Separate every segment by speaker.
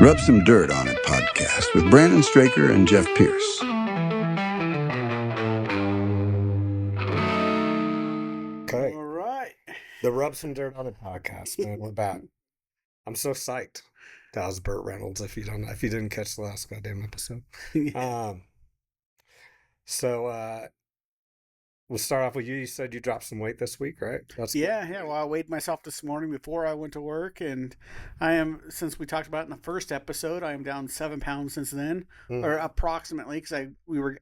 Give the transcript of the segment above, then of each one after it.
Speaker 1: Rub Some Dirt on It podcast with Brandon Straker and Jeff Pierce.
Speaker 2: Okay.
Speaker 3: All right.
Speaker 2: The Rub Some Dirt on It podcast, man. We're back. I'm so psyched. That was Burt Reynolds, if you didn't catch the last goddamn episode. So we'll start off with you. You said you dropped some weight this week, right?
Speaker 3: That's yeah. Well, I weighed myself this morning before I went to work, and I am, since we talked about it in the first episode, I am down 7 pounds since then, or approximately, because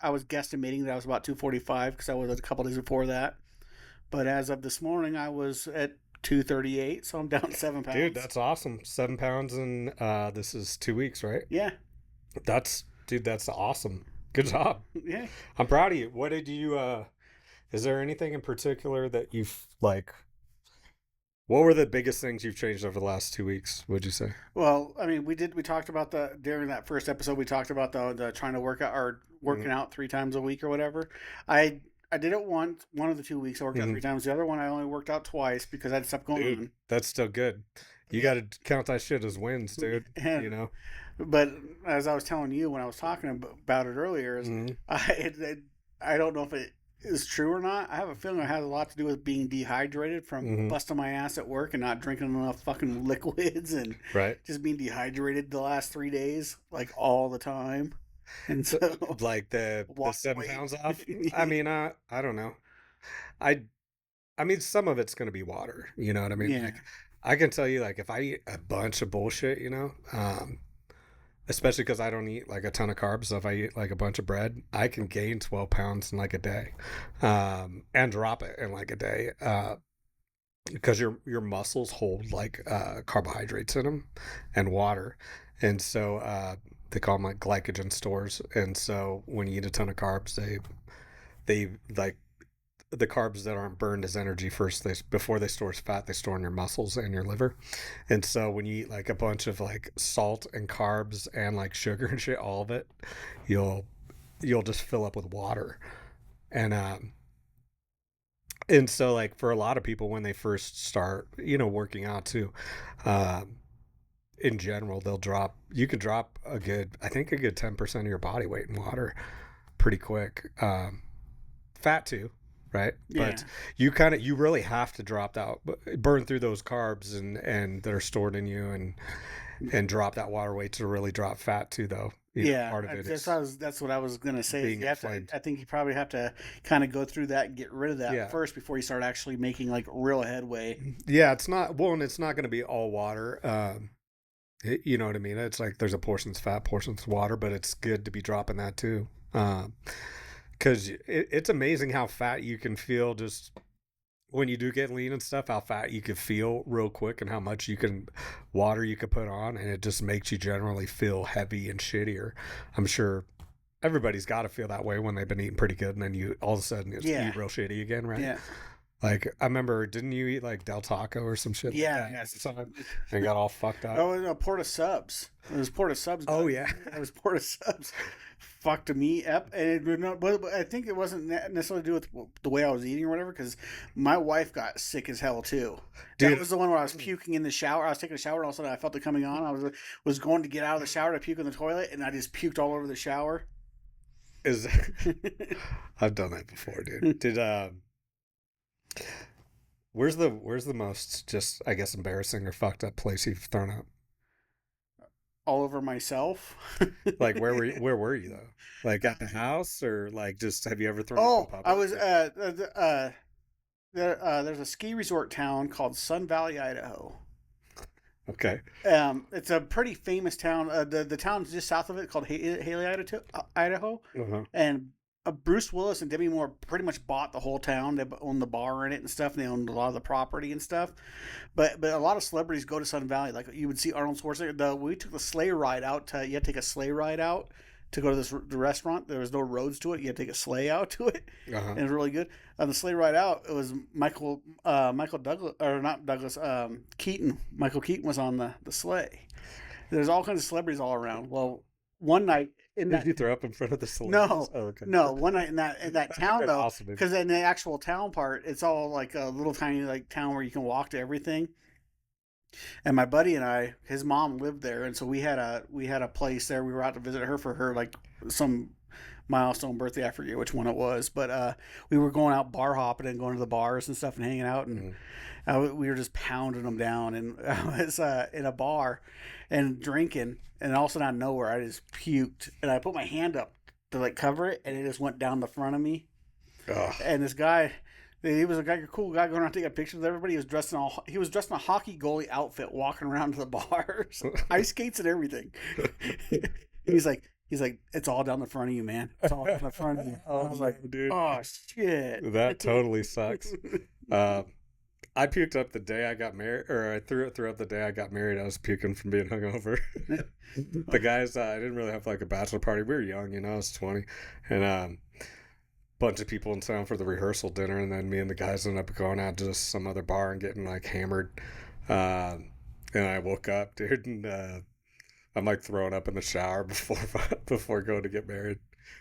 Speaker 3: I was guesstimating that I was about 245 because I was a couple days before that. But as of this morning, I was at 238, so I'm down 7 pounds.
Speaker 2: Dude, that's awesome. 7 pounds in this is 2 weeks, right?
Speaker 3: Yeah.
Speaker 2: That's awesome. Good job.
Speaker 3: Yeah.
Speaker 2: I'm proud of you. What did you is there anything in particular that you've what were the biggest things you've changed over the last 2 weeks, would you say?
Speaker 3: Well, I mean, we talked about during that first episode, we talked about the trying to work out or working out 3 times a week or whatever. I did it one of the 2 weeks. I worked out 3 times. The other one, I only worked out twice because I had stuff going on.
Speaker 2: That's still good. You got to count that shit as wins, dude. You know.
Speaker 3: But as I was telling you when I was talking about it earlier, I don't know if it is true or not. I have a feeling it has a lot to do with being dehydrated from busting my ass at work and not drinking enough fucking liquids and just being dehydrated the last 3 days, like all the time. And so,
Speaker 2: like the 7 pounds off. I mean, I don't know. I mean, some of it's gonna be water. You know what I mean?
Speaker 3: Yeah.
Speaker 2: Like, I can tell you, like, if I eat a bunch of bullshit, you know, especially because I don't eat like a ton of carbs. So if I eat like a bunch of bread, I can gain 12 pounds in like a day, and drop it in like a day, because your muscles hold like carbohydrates in them and water, and so they call them like glycogen stores. And so when you eat a ton of carbs, they like the carbs that aren't burned as energy first, before they store as fat, they store in your muscles and your liver. And so when you eat like a bunch of like salt and carbs and like sugar and shit, all of it, you'll just fill up with water. And so like for a lot of people when they first start, you know, working out too, in general, you can drop a good 10% of your body weight in water pretty quick. Fat too. Right.
Speaker 3: Yeah.
Speaker 2: But you really have to burn through those carbs and that are stored in you and drop that water weight to really drop fat too, though.
Speaker 3: Part of it that's what I was going to say. I think you probably have to kind of go through that and get rid of that first before you start actually making like real headway.
Speaker 2: Yeah. It's not going to be all water. You know what I mean? It's like there's a portion's fat, portion's water, but it's good to be dropping that too. Because it's amazing how fat you can feel just when you do get lean and stuff, how fat you can feel real quick and how much water you can put on. And it just makes you generally feel heavy and shittier. I'm sure everybody's got to feel that way when they've been eating pretty good. And then you all of a sudden eat real shitty again, right?
Speaker 3: Yeah.
Speaker 2: Like, I remember, didn't you eat like Del Taco or some shit?
Speaker 3: Yeah.
Speaker 2: And got all fucked up.
Speaker 3: Oh, no, Porta Subs. It was Porta Subs.
Speaker 2: Oh, yeah.
Speaker 3: It was Porta Subs. Fucked me up. But I think it wasn't necessarily to do with the way I was eating or whatever, because my wife got sick as hell too. Dude. That was the one where I was puking in the shower. I was taking a shower and all of a sudden I felt it coming on. I was going to get out of the shower to puke in the toilet and I just puked all over the shower.
Speaker 2: I've done that before, dude. Where's the most just, I guess, embarrassing or fucked up place you've thrown up?
Speaker 3: All over myself.
Speaker 2: Like, where were you though? Like at the house, or like just have you ever thrown up in public?
Speaker 3: I was there's a ski resort town called Sun Valley, Idaho.
Speaker 2: Okay.
Speaker 3: It's a pretty famous town. The town's just south of it called Haley, Idaho. And Bruce Willis and Demi Moore pretty much bought the whole town. They owned the bar in it and stuff. And they owned a lot of the property and stuff. But a lot of celebrities go to Sun Valley. Like you would see Arnold Schwarzenegger. We took the sleigh ride out. You had to take a sleigh ride out to go to the restaurant. There was no roads to it. You had to take a sleigh out to it. And it was really good. On the sleigh ride out, it was Michael Douglas, or not Douglas, Keaton. Michael Keaton was on the sleigh. There's all kinds of celebrities all around. Well, one night,
Speaker 2: did you throw up in front of the sleigh?
Speaker 3: No, no. One night in that town though, because in the actual town part, it's all like a little tiny like town where you can walk to everything. And my buddy and I, his mom lived there, and so we had a place there. We were out to visit her for her like some milestone birthday. I forget which one it was, but we were going out bar hopping and going to the bars and stuff and hanging out, and we were just pounding them down. And I was in a bar and drinking, and all of a sudden out of nowhere, I just puked, and I put my hand up to like cover it, and it just went down the front of me.
Speaker 2: Ugh.
Speaker 3: And this guy, he was a cool guy going around taking pictures of everybody. He was dressed in a hockey goalie outfit, walking around to the bars, ice skates and everything. he's like, it's all down the front of you, man. It's all down the front of you. I was like,
Speaker 2: dude,
Speaker 3: oh shit,
Speaker 2: that totally sucks. I puked up the day I got married, or I threw up the day I got married. I was puking from being hungover. The guys, I didn't really have like a bachelor party. We were young, I was 20, and bunch of people in town for the rehearsal dinner, and then me and the guys ended up going out to just some other bar and getting like hammered. And I woke up, dude, and I'm like throwing up in the shower before going to get married.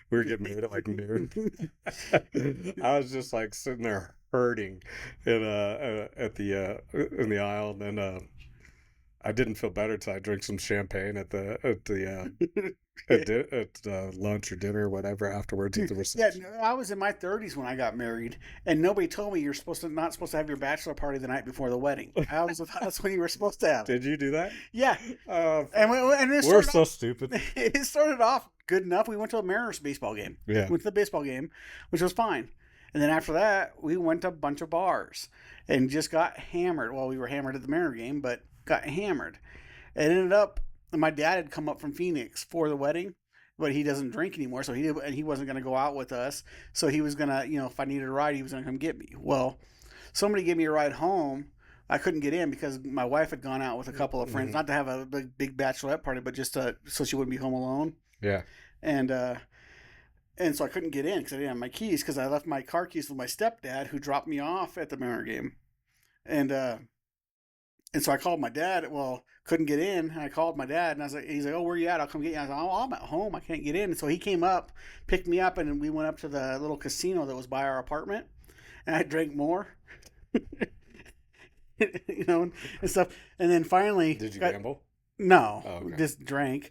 Speaker 2: We were getting married at like noon. I was just like sitting there hurting in the aisle, and then I didn't feel better till I drank some champagne at lunch or dinner or whatever afterwards at the reception.
Speaker 3: Yeah, I was in my 30s when I got married, and nobody told me you're not supposed to have your bachelor party the night before the wedding. I always thought that's when you were supposed to have.
Speaker 2: Did you do that?
Speaker 3: Yeah. And
Speaker 2: we're so stupid.
Speaker 3: It started off good enough. We went to a Mariners baseball game.
Speaker 2: Yeah.
Speaker 3: We went to the baseball game, which was fine. And then after that, we went to a bunch of bars and just got hammered. Well, we were hammered at the Mariner game, but got hammered. It ended up, my dad had come up from Phoenix for the wedding, but he doesn't drink anymore, so he wasn't going to go out with us. So he was going to, if I needed a ride, he was going to come get me. Well, somebody gave me a ride home. I couldn't get in because my wife had gone out with a couple of friends, not to have a big bachelorette party, but just so she wouldn't be home alone.
Speaker 2: Yeah.
Speaker 3: And so I couldn't get in because I didn't have my keys, because I left my car keys with my stepdad, who dropped me off at the Mariner game. And so I called my dad. Well, couldn't get in. And I called my dad, and he's like, oh, where you at? I'll come get you. I was like, oh, I'm at home. I can't get in. And so he came up, picked me up, and we went up to the little casino that was by our apartment. And I drank more, and stuff. And then finally,
Speaker 2: did you gamble?
Speaker 3: No,
Speaker 2: oh, okay.
Speaker 3: Just drank.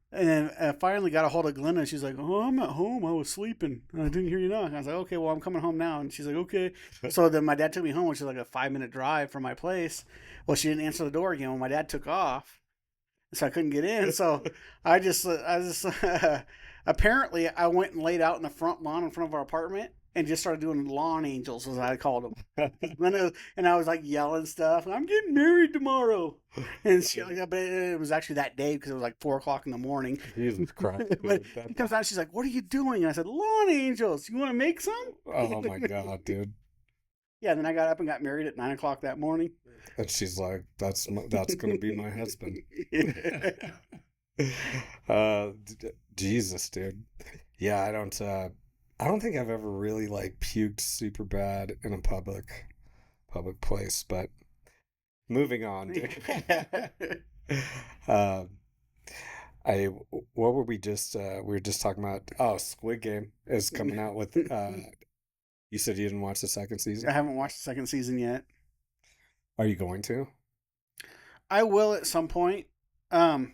Speaker 3: And then I finally got a hold of Glenna. She's like, oh, I'm at home. I was sleeping. And I didn't hear you knock. I was like, okay, well, I'm coming home now. And she's like, okay. So then my dad took me home, which is like a 5-minute drive from my place. Well, she didn't answer the door again when my dad took off. So I couldn't get in. So I just apparently I went and laid out in the front lawn in front of our apartment and just started doing lawn angels, as I called them. And I was like yelling stuff. I'm getting married tomorrow. And she, but it was actually that day because it was like 4:00 in the morning.
Speaker 2: Jesus Christ.
Speaker 3: But she comes out, she's like, what are you doing? And I said, lawn angels. You want to make some?
Speaker 2: Oh my God, dude.
Speaker 3: Yeah, then I got up and got married at 9:00 that morning.
Speaker 2: And she's like, that's going to be my husband. Jesus, dude. Yeah, I don't think I've ever really like puked super bad in a public place, but moving on. What were we just talking about? Oh, Squid Game is coming out with you said you didn't watch the second season?
Speaker 3: I haven't watched the second season yet.
Speaker 2: Are you going to?
Speaker 3: I will at some point. I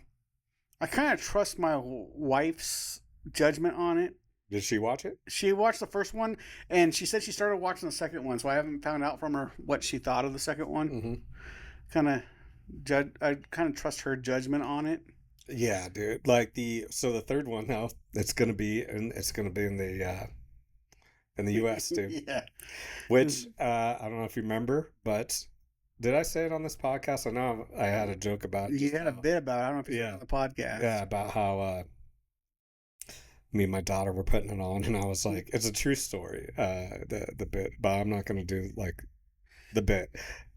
Speaker 3: kind of trust my wife's judgment on it.
Speaker 2: Did she watch it?
Speaker 3: She watched the first one, and she said she started watching the second one, so I haven't found out from her what she thought of the second one. Mm-hmm. I kind of trust her judgment on it.
Speaker 2: Yeah, dude. Like the third one now, it's gonna be in the U.S. dude.
Speaker 3: Yeah.
Speaker 2: Which I don't know if you remember, but did I say it on this podcast? I know I had a joke about it.
Speaker 3: You had a bit about it. I don't know if you on the podcast.
Speaker 2: Yeah, about how me and my daughter were putting it on, and I was like, it's a true story, the bit, but I'm not going to do like the bit.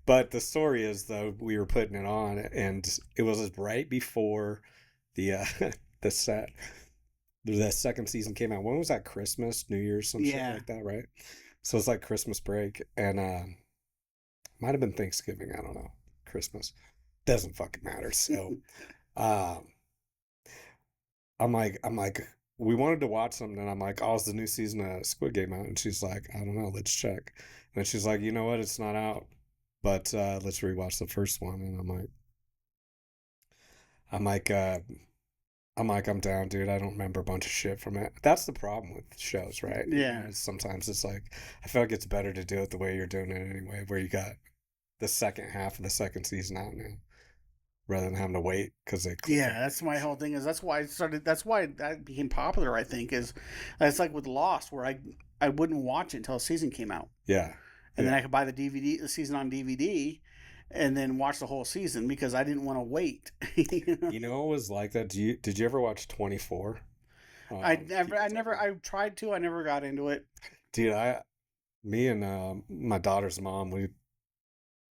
Speaker 2: But the story is, though, we were putting it on, and it was right before the second season came out. When was that? Christmas, New Year's, some shit like that, right? So it's like Christmas break, and might have been Thanksgiving. I don't know. Christmas doesn't fucking matter. So, I'm like, we wanted to watch something, and I'm like, oh, is the new season of Squid Game out? And she's like, I don't know, let's check. And she's like, you know what? It's not out. But let's rewatch the first one, and I'm down, dude. I don't remember a bunch of shit from it. That's the problem with shows, right?
Speaker 3: Yeah.
Speaker 2: Sometimes it's like, I feel like it's better to do it the way you're doing it anyway, where you got the second half of the second season out now, rather than having to wait because they.
Speaker 3: Yeah, that's my whole thing. That's why that became popular. I think is it's like with Lost, where I wouldn't watch it until a season came out.
Speaker 2: Yeah.
Speaker 3: And then I could buy the season on DVD, and then watch the whole season because I didn't want to wait.
Speaker 2: You know what was like that? Did you ever watch 24?
Speaker 3: I tried to. I never got into it.
Speaker 2: Dude, me and my daughter's mom, it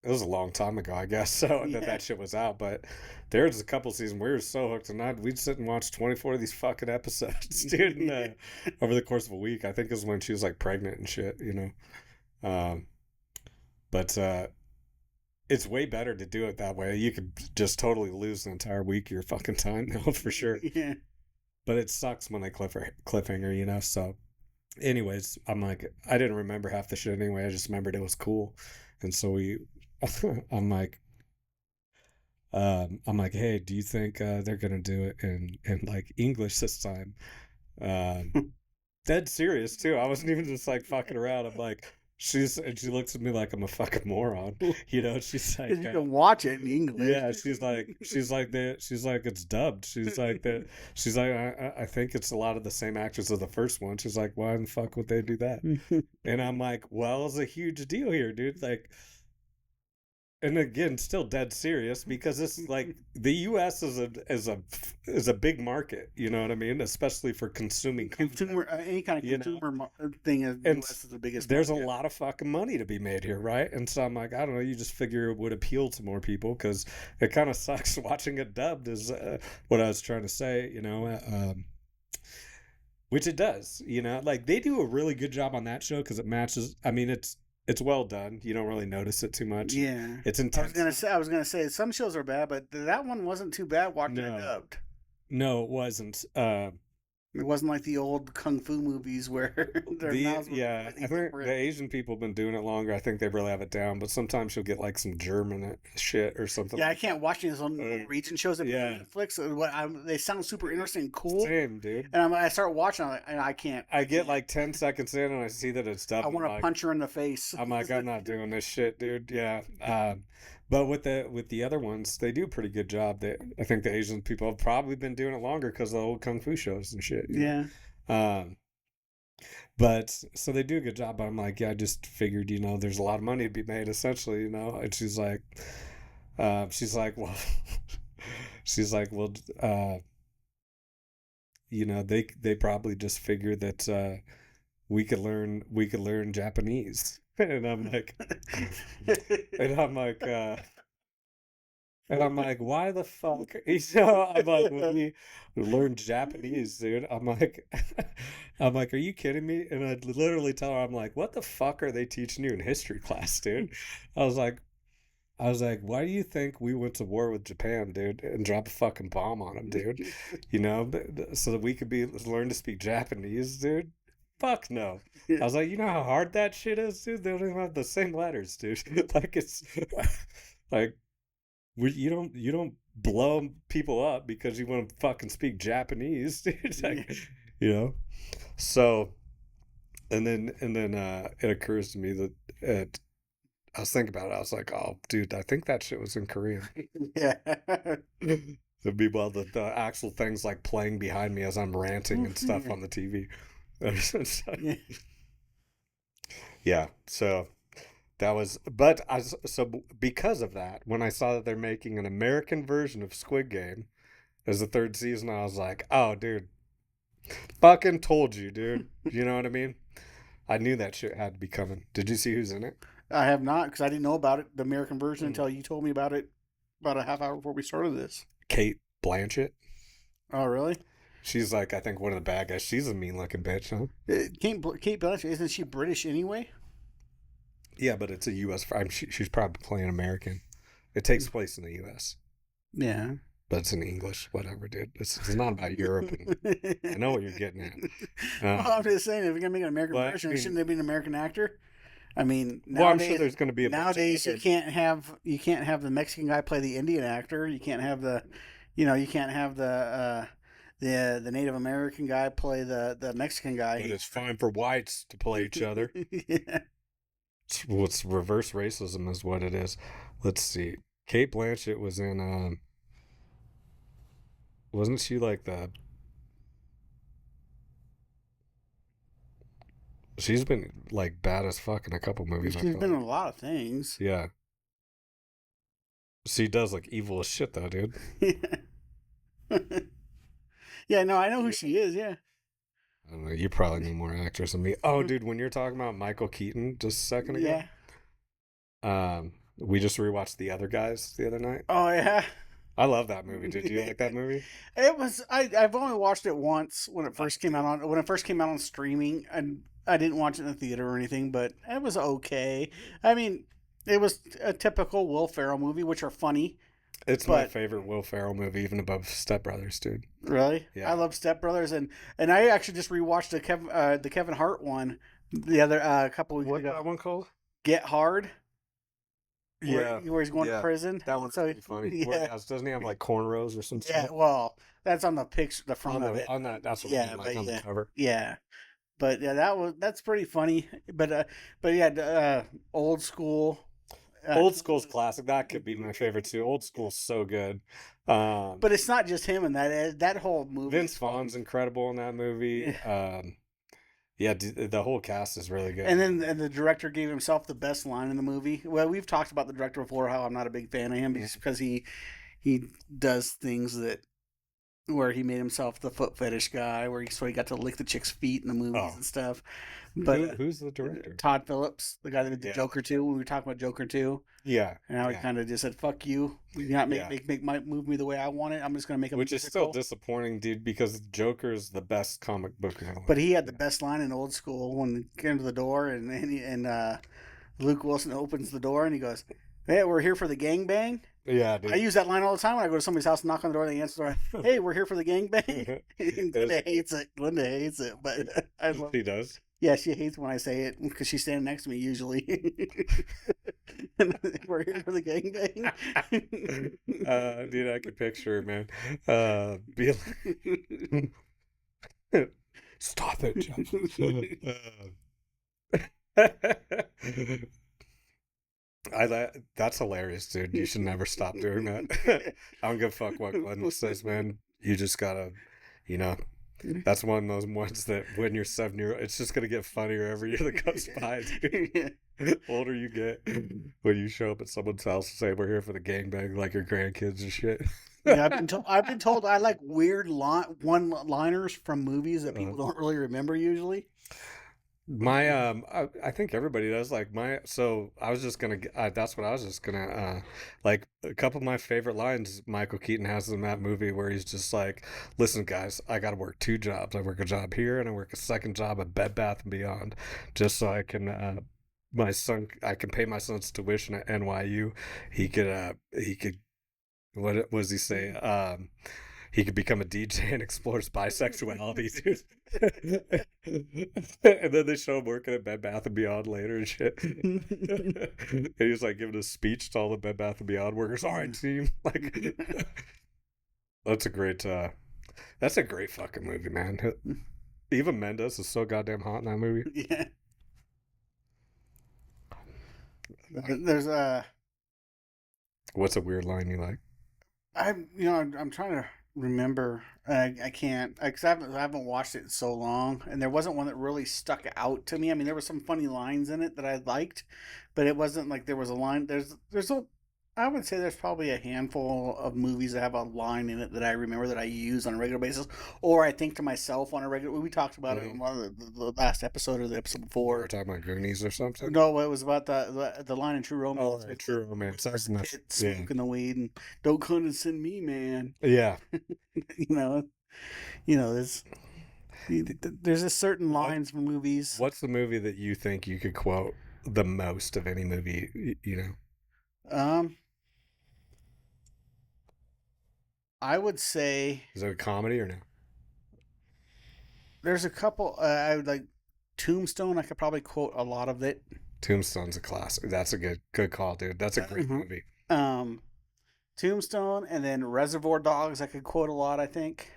Speaker 2: was a long time ago, I guess, so that shit was out. But there was a couple seasons we were so hooked, and we'd sit and watch 24 of these fucking episodes, dude. And, over the course of a week, I think it was when she was like pregnant and shit, But it's way better to do it that way. You could just totally lose the entire week of your fucking time now, for sure.
Speaker 3: Yeah.
Speaker 2: But it sucks when they cliffhanger, So, anyways, I'm like, I didn't remember half the shit anyway. I just remembered it was cool, and so I'm like, hey, do you think they're gonna do it in like English this time? Dead serious too. I wasn't even just like fucking around. I'm like. She looks at me like I'm a fucking moron, She's like,
Speaker 3: you can watch it in English.
Speaker 2: Yeah, she's like it's dubbed. She's like I think it's a lot of the same actors of the first one. She's like, why in the fuck would they do that? And I'm like, well, it's a huge deal here, dude. Like, and again, still dead serious because it's like the U.S. is a big market. You know what I mean? Especially for consuming
Speaker 3: any kind of consumer thing. The U.S. is the biggest.
Speaker 2: There's a lot of fucking money to be made here, right? And so I'm like, I don't know. You just figure it would appeal to more people because it kind of sucks watching it dubbed. Is what I was trying to say. Which it does. Like they do a really good job on that show because it matches. I mean, it's well done. You don't really notice it too much.
Speaker 3: Yeah.
Speaker 2: It's intense.
Speaker 3: I was gonna say some shows are bad, but that one wasn't too bad watching it dubbed.
Speaker 2: No, it wasn't.
Speaker 3: It wasn't like the old kung fu movies where
Speaker 2: I think the Asian people have been doing it longer. I think they really have it down, but sometimes you'll get like some German shit or something.
Speaker 3: Yeah, I can't watch these on region shows that Netflix. They sound super interesting and cool.
Speaker 2: Same, dude.
Speaker 3: And I start watching and I can't.
Speaker 2: I get like 10 seconds in and I see that it's dubbed.
Speaker 3: I want to punch her in the face.
Speaker 2: I'm like, I'm not doing this shit, dude. Yeah. But with the other ones, they do a pretty good job. I think the Asian people have probably been doing it longer because of the old kung fu shows and shit.
Speaker 3: Yeah.
Speaker 2: But so they do a good job. But I'm like, yeah, I just figured, there's a lot of money to be made, essentially, And she's like, well, they probably just figured that we could learn Japanese. And I'm like, why the fuck? I'm like, we learned Japanese, dude. I'm like, are you kidding me? And I literally tell her, I'm like, what the fuck are they teaching you in history class, dude? I was like, why do you think we went to war with Japan, dude, and dropped a fucking bomb on them, dude? So that we could learn to speak Japanese, dude? Fuck no. I was like, you know how hard that shit is, dude? They don't even have the same letters, dude. Like it's like you don't blow people up because you want to fucking speak Japanese, dude. Like, So and then it occurs to me that I was thinking about it. I was like, oh, dude, I think that shit was in Korean.
Speaker 3: Yeah.
Speaker 2: Meanwhile, the actual things like playing behind me as I'm ranting and stuff on the TV. Yeah, so that was, so because of that, when I saw that they're making an American version of Squid Game as the third season, I was like, oh, dude, fucking told you, dude. You know what I mean? I knew that shit had to be coming. Did you see who's in it?
Speaker 3: I have not, because I didn't know about it, the American version, until you told me about it about a half hour before we started this.
Speaker 2: Kate Blanchett.
Speaker 3: Oh, really?
Speaker 2: She's like, I think one of the bad guys. She's a mean-looking bitch, huh?
Speaker 3: Kate Blanchett, isn't she British anyway?
Speaker 2: Yeah, but it's a U.S. She's probably playing American. It takes place in the U.S.
Speaker 3: Yeah.
Speaker 2: But it's in English, whatever, dude. It's not about Europe. I know what you're getting at.
Speaker 3: Well, I'm just saying, if you're going to make an American version, shouldn't there be an American actor? I mean,
Speaker 2: Well, I'm sure
Speaker 3: nowadays,
Speaker 2: there's going to be a bunch of
Speaker 3: nowadays you
Speaker 2: other-
Speaker 3: can't have the Mexican guy play the Indian actor. You can't have the, you can't have the Native American guy play the Mexican guy.
Speaker 2: But it's fine for whites to play each other.
Speaker 3: Yeah.
Speaker 2: It's reverse racism is what it is. Let's see. Kate Blanchett was in wasn't she like the she's been like bad as fuck in a couple movies.
Speaker 3: She's been in a lot of things.
Speaker 2: Yeah. She does like evil as shit though, dude.
Speaker 3: Yeah, no, I know who she is, yeah.
Speaker 2: I don't know, you probably know more actors than me. Oh, dude, when you're talking about Michael Keaton just a second ago.
Speaker 3: Yeah.
Speaker 2: We just rewatched The Other Guys the other night.
Speaker 3: Oh yeah.
Speaker 2: I love that movie. Did you like that movie?
Speaker 3: It was I've only watched it once when it first came out on streaming, and I didn't watch it in the theater or anything, but it was okay. I mean, it was a typical Will Ferrell movie, which are funny.
Speaker 2: It's my favorite Will Ferrell movie, even above Step Brothers, dude.
Speaker 3: Really?
Speaker 2: Yeah.
Speaker 3: I love Step Brothers, and I actually just rewatched the Kevin Hart one the other couple weeks
Speaker 2: What's
Speaker 3: ago.
Speaker 2: that one called?
Speaker 3: Get Hard.
Speaker 2: Yeah.
Speaker 3: Where he's going to prison.
Speaker 2: That one's pretty funny.
Speaker 3: Yeah.
Speaker 2: Doesn't he have like cornrows or something?
Speaker 3: Yeah. Well, that's on the picture, the front of it.
Speaker 2: On that, that's what
Speaker 3: Yeah,
Speaker 2: I mean, like on the cover.
Speaker 3: Yeah. But yeah, that's pretty funny. But yeah, old school.
Speaker 2: Old School's classic. That could be my favorite too. Old School's so good.
Speaker 3: But it's not just him in that whole movie.
Speaker 2: Vince Vaughn's incredible in that movie. Yeah, the whole cast is really good.
Speaker 3: And then the director gave himself the best line in the movie. Well, we've talked about the director before, how I'm not a big fan of him because he does things where he made himself the foot fetish guy, where he got to lick the chick's feet in the movies and stuff. But
Speaker 2: who's the director?
Speaker 3: Todd Phillips, the guy that did the Joker 2, when we were talking about Joker 2.
Speaker 2: Yeah.
Speaker 3: And how he kind of just said, fuck you. You not make my move me the way I want it. I'm just going to make a
Speaker 2: Which
Speaker 3: musical.
Speaker 2: is still disappointing, dude, because Joker's the best comic book villain.
Speaker 3: But he had the best line in Old School when he came to the door and Luke Wilson opens the door and he goes, hey, we're here for the gangbang.
Speaker 2: Yeah, dude.
Speaker 3: I use that line all the time when I go to somebody's house and knock on the door and they answer the door. Hey, we're here for the gangbang. Linda hates it, but I love it.
Speaker 2: She does?
Speaker 3: Yeah, she hates when I say it because she's standing next to me usually. We're here for the gangbang.
Speaker 2: Dude, I can picture it, man. Be like, stop it, that's hilarious, dude. You should never stop doing that. I don't give a fuck what Glenn says, man. You just gotta, that's one of those ones that when you're 7-year-old, it's just gonna get funnier every year that goes by, dude. The older you get, when you show up at someone's house and say we're here for the gangbang, like your grandkids and shit.
Speaker 3: Yeah, I've been told I like weird one-liners from movies that people don't really remember usually.
Speaker 2: My I think everybody does. Like so I was just gonna that's what I was just gonna like a couple of my favorite lines Michael Keaton has in that movie where he's just like, listen guys, I gotta work 2 jobs. I work a job here and I work a second job at Bed Bath and Beyond just so I can I can pay my son's tuition at NYU. He could what was he say? He could become a DJ and explores bisexuality, dude. And then they show him working at Bed Bath & Beyond later and shit. And he's like giving a speech to all the Bed Bath & Beyond workers. All right, team. Like, that's a great fucking movie, man. Eva Mendes is so goddamn hot in that movie.
Speaker 3: Yeah. There's
Speaker 2: What's a weird line you like?
Speaker 3: I'm trying to remember. I can't because I haven't watched it in so long, and there wasn't one that really stuck out to me. I mean, there were some funny lines in it that I liked, but it wasn't like there was a line. I would say there's probably a handful of movies that have a line in it that I remember that I use on a regular basis, or I think to myself on a regular. We talked about it in one of the last episode or the episode before.
Speaker 2: We're talking about Goonies or something.
Speaker 3: No, it was about the line in True Romance.
Speaker 2: Oh, True Romance.
Speaker 3: Smoking the weed and don't condescend me, man.
Speaker 2: Yeah.
Speaker 3: There's a certain lines from movies.
Speaker 2: What's the movie that you think you could quote the most of any movie?
Speaker 3: I would say.
Speaker 2: Is it a comedy or no?
Speaker 3: There's a couple. I would like Tombstone. I could probably quote a lot of it.
Speaker 2: Tombstone's a classic. That's a good call, dude. That's a great movie.
Speaker 3: Tombstone, and then Reservoir Dogs. I could quote a lot. I think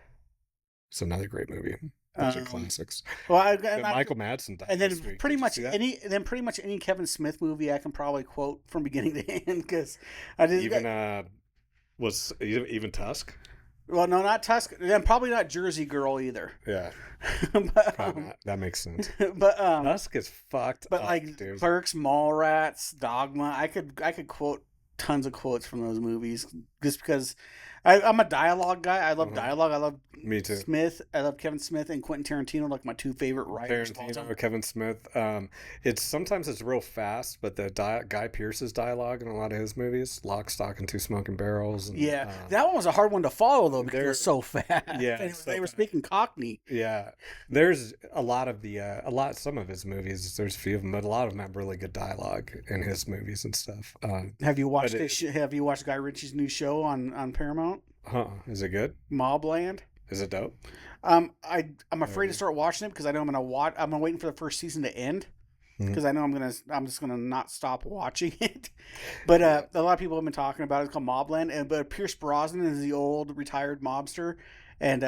Speaker 2: it's another great movie. Those are classics.
Speaker 3: Well,
Speaker 2: Michael Madsen died
Speaker 3: and then
Speaker 2: this week.
Speaker 3: pretty much any Kevin Smith movie I can probably quote from beginning to end because I did
Speaker 2: even Tusk.
Speaker 3: Well, no, not Tusk. Then probably not Jersey Girl either.
Speaker 2: Yeah,
Speaker 3: but,
Speaker 2: that makes sense.
Speaker 3: But
Speaker 2: Tusk is fucked.
Speaker 3: But
Speaker 2: up,
Speaker 3: like
Speaker 2: dude.
Speaker 3: Clerks, Mallrats, Dogma, I could quote tons of quotes from those movies just because I'm a dialogue guy. I love dialogue. I love
Speaker 2: Me too.
Speaker 3: Smith. I love Kevin Smith and Quentin Tarantino, like my two favorite writers.
Speaker 2: Tarantino, Kevin Smith. Sometimes it's real fast, but the Guy Pearce's dialogue in a lot of his movies, Lock, Stock, and Two Smoking Barrels. And,
Speaker 3: that one was a hard one to follow though because it was so fast.
Speaker 2: Yeah,
Speaker 3: they were speaking Cockney.
Speaker 2: Yeah, there's a lot of some of his movies. There's a few of them, but a lot of them have really good dialogue in his movies and stuff.
Speaker 3: Have you watched Have you watched Guy Ritchie's new show on Paramount?
Speaker 2: Is it good?
Speaker 3: Mobland.
Speaker 2: Is it dope?
Speaker 3: I'm afraid to start watching it because I know I'm gonna watch. I'm waiting for the first season to end because I know I'm just gonna not stop watching it. But a lot of people have been talking about it. It's called Mobland, but Pierce Brosnan is the old retired mobster, and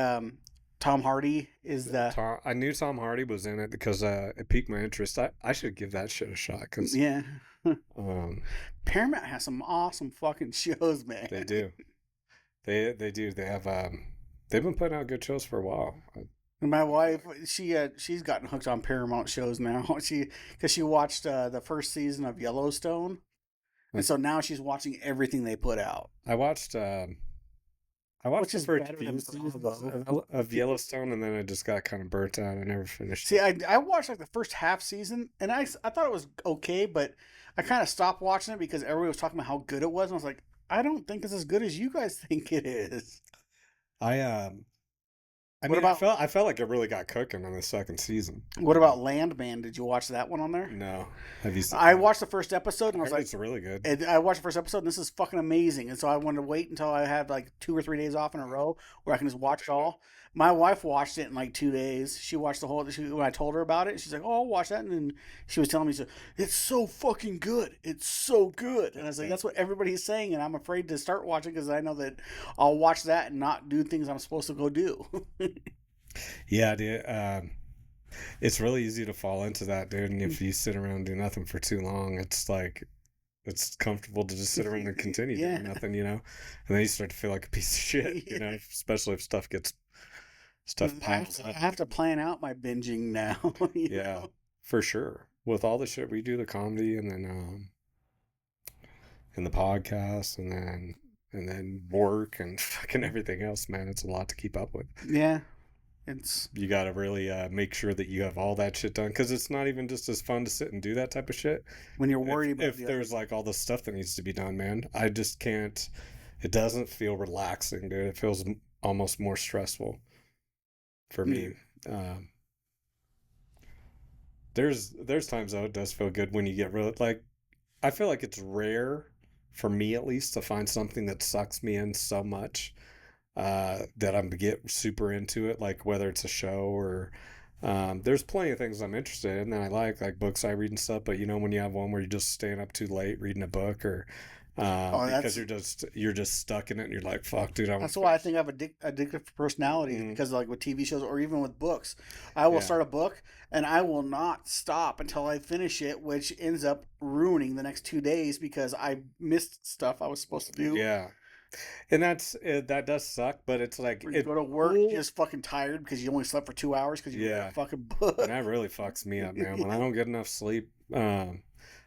Speaker 3: Tom Hardy is the.
Speaker 2: I knew Tom Hardy was in it because it piqued my interest. I should give that shit a shot. Cause,
Speaker 3: Paramount has some awesome fucking shows, man.
Speaker 2: They do. They do. They have they've been putting out good shows for a while.
Speaker 3: My wife, she's gotten hooked on Paramount shows now. Because she watched the first season of Yellowstone, and so now she's watching everything they put out.
Speaker 2: I watched the first few seasons of Yellowstone, and then I just got kind of burnt out. I never finished.
Speaker 3: See, I watched like the first half season, and I thought it was okay, but I kind of stopped watching it because everybody was talking about how good it was, and I was like, I don't think it's as good as you guys think it is. I
Speaker 2: felt like it really got cooking in the second season.
Speaker 3: What about Landman? Did you watch that one on there?
Speaker 2: No. Have you seen
Speaker 3: I watched the first episode and I was like,
Speaker 2: it's really good.
Speaker 3: And I watched the first episode and this is fucking amazing. And so I wanted to wait until I had like 2 or 3 days off in a row where I can just watch it all. My wife watched it in like 2 days. She watched the whole. When I told her about it, she's like, "Oh, I'll watch that." And then she was telling me, "It's so fucking good. It's so good." And I was like, "That's what everybody's saying." And I'm afraid to start watching because I know that I'll watch that and not do things I'm supposed to go do.
Speaker 2: Yeah, dude. It's really easy to fall into that, dude. And if you sit around and do nothing for too long, it's like it's comfortable to just sit around and continue doing nothing, you know. And then you start to feel like a piece of shit, you know, especially if stuff piles up.
Speaker 3: I have to plan out my binging now. You know?
Speaker 2: For sure. With all the shit we do, the comedy and then and the podcast and then work and fucking everything else, man, it's a lot to keep up with.
Speaker 3: Yeah.
Speaker 2: You got to really make sure that you have all that shit done because it's not even just as fun to sit and do that type of shit
Speaker 3: when you're worried about
Speaker 2: if there's like all the stuff that needs to be done, man. I just can't. It doesn't feel relaxing, dude. It feels almost more stressful for me. There's times though it does feel good when you get really like. I feel like it's rare for me at least to find something that sucks me in so much that I'm get super into it, like whether it's a show or there's plenty of things I'm interested in that I like books I read and stuff, but you know when you have one where you're just staying up too late reading a book or because you're just stuck in it and you're like, fuck, dude.
Speaker 3: That's why I think I have addictive personality because like with TV shows or even with books, I will start a book and I will not stop until I finish it, which ends up ruining the next 2 days because I missed stuff I was supposed to do.
Speaker 2: Yeah. And that does suck, but it's like
Speaker 3: you go to work, you're just fucking tired because you only slept for 2 hours because you read a fucking book.
Speaker 2: And that really fucks me up, man. When I don't get enough sleep,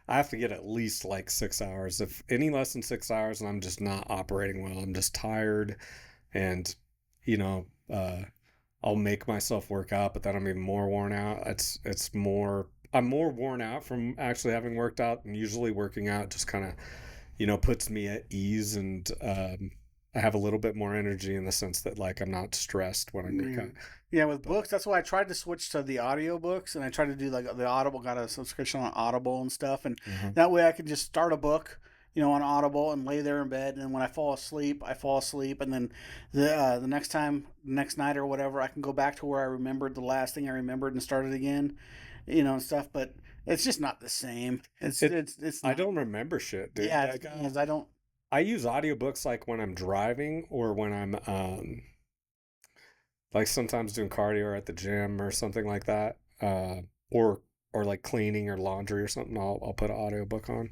Speaker 2: I have to get at least like 6 hours. If any less than 6 hours, and I'm just not operating well, I'm just tired, and you know, I'll make myself work out, but then I'm even more worn out. I'm more worn out from actually having worked out, and usually working out just kind of, you know, puts me at ease, and I have a little bit more energy in the sense that like I'm not stressed when I work out.
Speaker 3: Yeah, with books, that's why I tried to switch to the audio books, and I tried to do like the Audible, got a subscription on Audible and stuff, and that way I could just start a book, you know, on Audible and lay there in bed, and when I fall asleep, and then the next night or whatever, I can go back to where I remembered the last thing I remembered and start it again, you know, and stuff. But It's just not the same. It's
Speaker 2: I
Speaker 3: not.
Speaker 2: don't remember shit, dude.
Speaker 3: Yeah, I don't.
Speaker 2: I use audiobooks like when I'm driving or when I'm like sometimes doing cardio or at the gym or something like that. Or like cleaning or laundry or something. I'll put an audiobook on.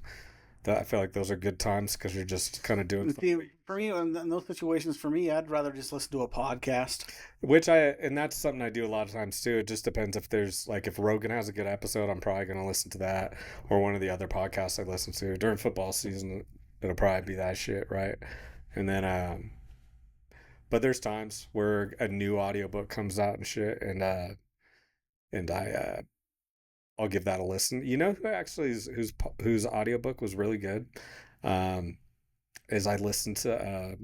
Speaker 2: That I feel like those are good times because you're just kind of doing
Speaker 3: See, for me, in those situations, for me, I'd rather just listen to a podcast.
Speaker 2: and that's something I do a lot of times too. It just depends if there's like if Rogan has a good episode, I'm probably gonna listen to that or one of the other podcasts I listen to during football season. It'll probably be that shit, right? And then but there's times where a new audiobook comes out and shit, and I'll give that a listen. You know who actually whose audiobook was really good? Is I listened to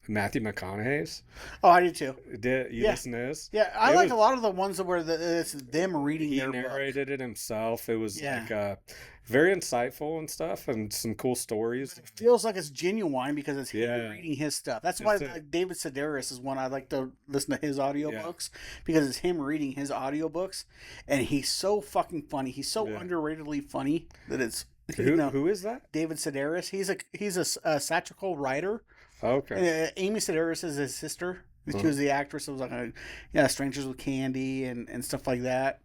Speaker 2: Matthew McConaughey's.
Speaker 3: Oh, I did too.
Speaker 2: Did you listen to his?
Speaker 3: Yeah, I like a lot of the ones that where it's them reading
Speaker 2: He
Speaker 3: their
Speaker 2: narrated
Speaker 3: book.
Speaker 2: it himself. It was like very insightful and stuff, and some cool stories.
Speaker 3: It feels like it's genuine because it's him reading his stuff. That's why
Speaker 2: It's
Speaker 3: David Sedaris is one I like to listen to his audiobooks because it's him reading his audiobooks, and he's so fucking funny. He's so underratedly funny that it's
Speaker 2: who is that?
Speaker 3: David Sedaris. He's a satirical writer.
Speaker 2: Okay.
Speaker 3: Amy Sedaris is his sister. She was the actress. It was like Strangers with Candy and stuff like that,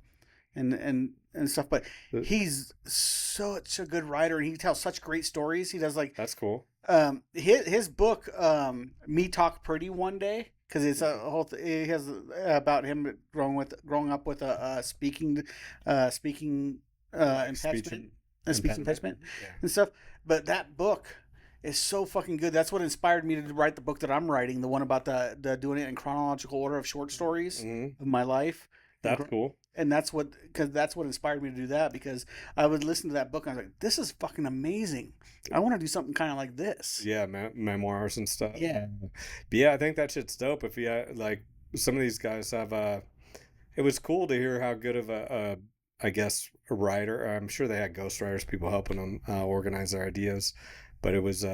Speaker 3: and stuff. But he's such a good writer, and he tells such great stories. He does like
Speaker 2: that's cool.
Speaker 3: His book, Me Talk Pretty One Day, because it's a whole. It has about him growing up with a speaking impediment, speech impediment and stuff. But that book is so fucking good. That's what inspired me to write the book that I'm writing, the one about the doing it in chronological order of short stories of my life.
Speaker 2: That's cool.
Speaker 3: And that's what inspired me to do that, because I would listen to that book and I was like, this is fucking amazing. I want to do something kind of like this.
Speaker 2: Yeah, memoirs and stuff.
Speaker 3: Yeah.
Speaker 2: But yeah, I think that shit's dope. If you like, some of these guys have it was cool to hear how good of a writer. I'm sure they had ghostwriters, people helping them organize their ideas. But it was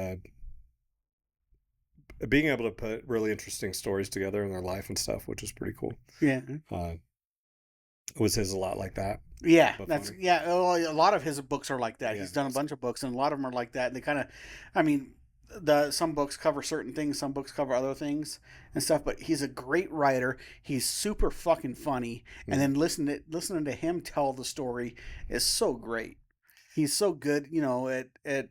Speaker 2: being able to put really interesting stories together in their life and stuff, which is pretty cool.
Speaker 3: Yeah.
Speaker 2: Was his a lot like that?
Speaker 3: Yeah, a lot of his books are like that.
Speaker 2: Yeah,
Speaker 3: he's done a bunch of books, and a lot of them are like that. And they kind of, some books cover certain things, some books cover other things and stuff. But he's a great writer. He's super fucking funny, and then listening to him tell the story is so great. He's so good, at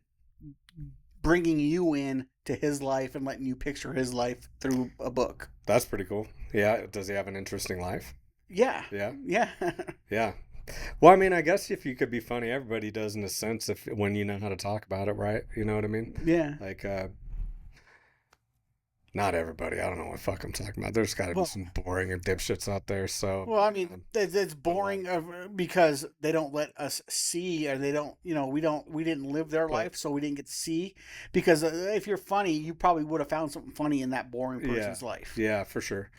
Speaker 3: bringing you in to his life and letting you picture his life through a book.
Speaker 2: That's pretty cool. Yeah. Does he have an interesting life?
Speaker 3: Yeah.
Speaker 2: Yeah.
Speaker 3: Yeah.
Speaker 2: Yeah. Well, I mean, I guess if you could be funny, everybody does in a sense, when you know how to talk about it, right? You know what I mean?
Speaker 3: Yeah.
Speaker 2: Like, not everybody. I don't know what fuck I'm talking about. There's got to be some boring and dipshits out there. So,
Speaker 3: well, I mean, it's boring because they don't let us see, or they don't, we didn't live their life, so we didn't get to see. Because if you're funny, you probably would have found something funny in that boring person's life.
Speaker 2: Yeah, for sure.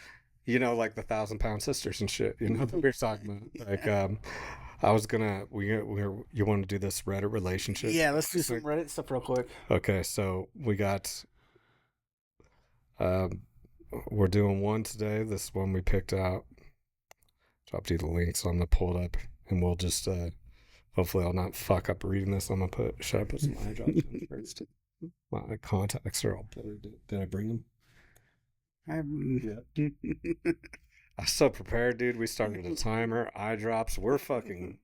Speaker 2: Like the 1,000-pound sisters and shit. That we were talking about. Like, I was gonna. You want to do this Reddit relationship?
Speaker 3: Yeah, let's do some Reddit stuff real quick.
Speaker 2: Okay, so we got. We're doing one today. This one we picked out. Dropped you the link, so I'm gonna pull it up, and we'll just. Hopefully, I'll not fuck up reading this. I'm gonna Should I put some eye drops in first? My contacts are all blurred. Did I bring them? Yeah. I'm so prepared, dude. We started a timer, eye drops. We're fucking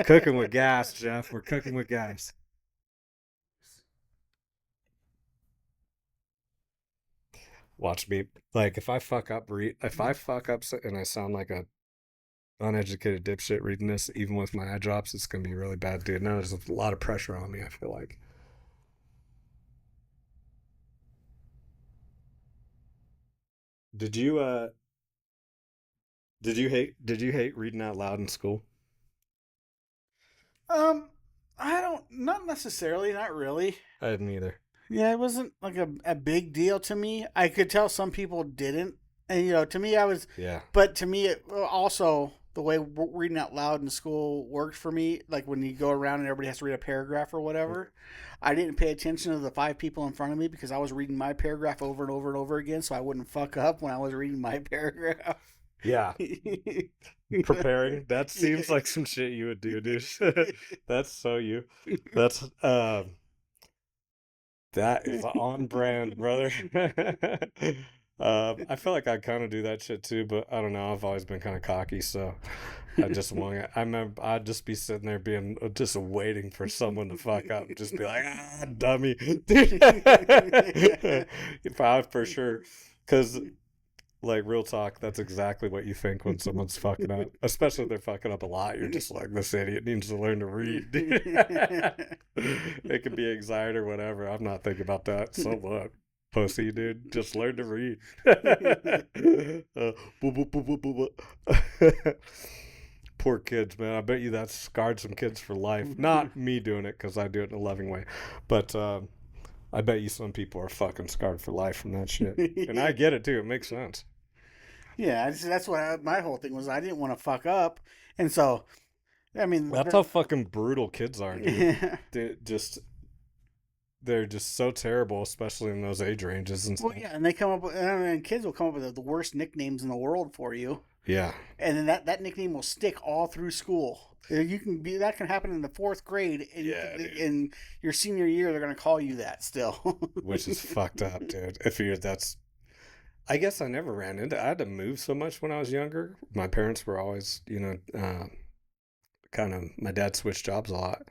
Speaker 2: cooking with gas, Jeff. We're cooking with gas. Watch me. Like, if I fuck up and I sound like a uneducated dipshit reading this, even with my eye drops, it's gonna be really bad, dude. Now there's a lot of pressure on me, I feel like. Did you hate reading out loud in school?
Speaker 3: Not necessarily, not really.
Speaker 2: I didn't either.
Speaker 3: Yeah, it wasn't like a big deal to me. I could tell some people didn't. And, to me, I was...
Speaker 2: Yeah.
Speaker 3: But to me, also, the way reading out loud in school worked for me, like when you go around and everybody has to read a paragraph or whatever, I didn't pay attention to the 5 people in front of me because I was reading my paragraph over and over and over again, so I wouldn't fuck up when I was reading my paragraph.
Speaker 2: Yeah. Preparing. That seems like some shit you would do, dude. That's so you. That's that is on brand, brother. I feel like I kind of do that shit too, but I don't know. I've always been kind of cocky, so I just won it. I remember I'd just be sitting there being just waiting for someone to fuck up, and just be like, ah, dummy, if I for sure, because like real talk, that's exactly what you think when someone's fucking up, especially if they're fucking up a lot. You're just like, this idiot needs to learn to read. It could be anxiety or whatever. I'm not thinking about that. So what? Pussy, dude, just learn to read. Boop, boop, boop, boop, boop. Poor kids, man. I bet you that's scarred some kids for life. Not me doing it, because I do it in a loving way, but I bet you some people are fucking scarred for life from that shit. And I get it too. It makes sense.
Speaker 3: Yeah, that's what my whole thing was. I didn't want to fuck up, and so I mean,
Speaker 2: That's how fucking brutal kids are, dude.
Speaker 3: yeah.
Speaker 2: They're just so terrible, especially in those age ranges and stuff.
Speaker 3: Well, yeah, and they come up with, and kids will come up with the worst nicknames in the world for you.
Speaker 2: Yeah.
Speaker 3: And then that nickname will stick all through school. You can be that can happen in the 4th grade, and in your senior year, they're gonna call you that still.
Speaker 2: Which is fucked up, dude. If you're that's, I guess I never ran into. I had to move so much when I was younger. My parents were always, kind of. My dad switched jobs a lot,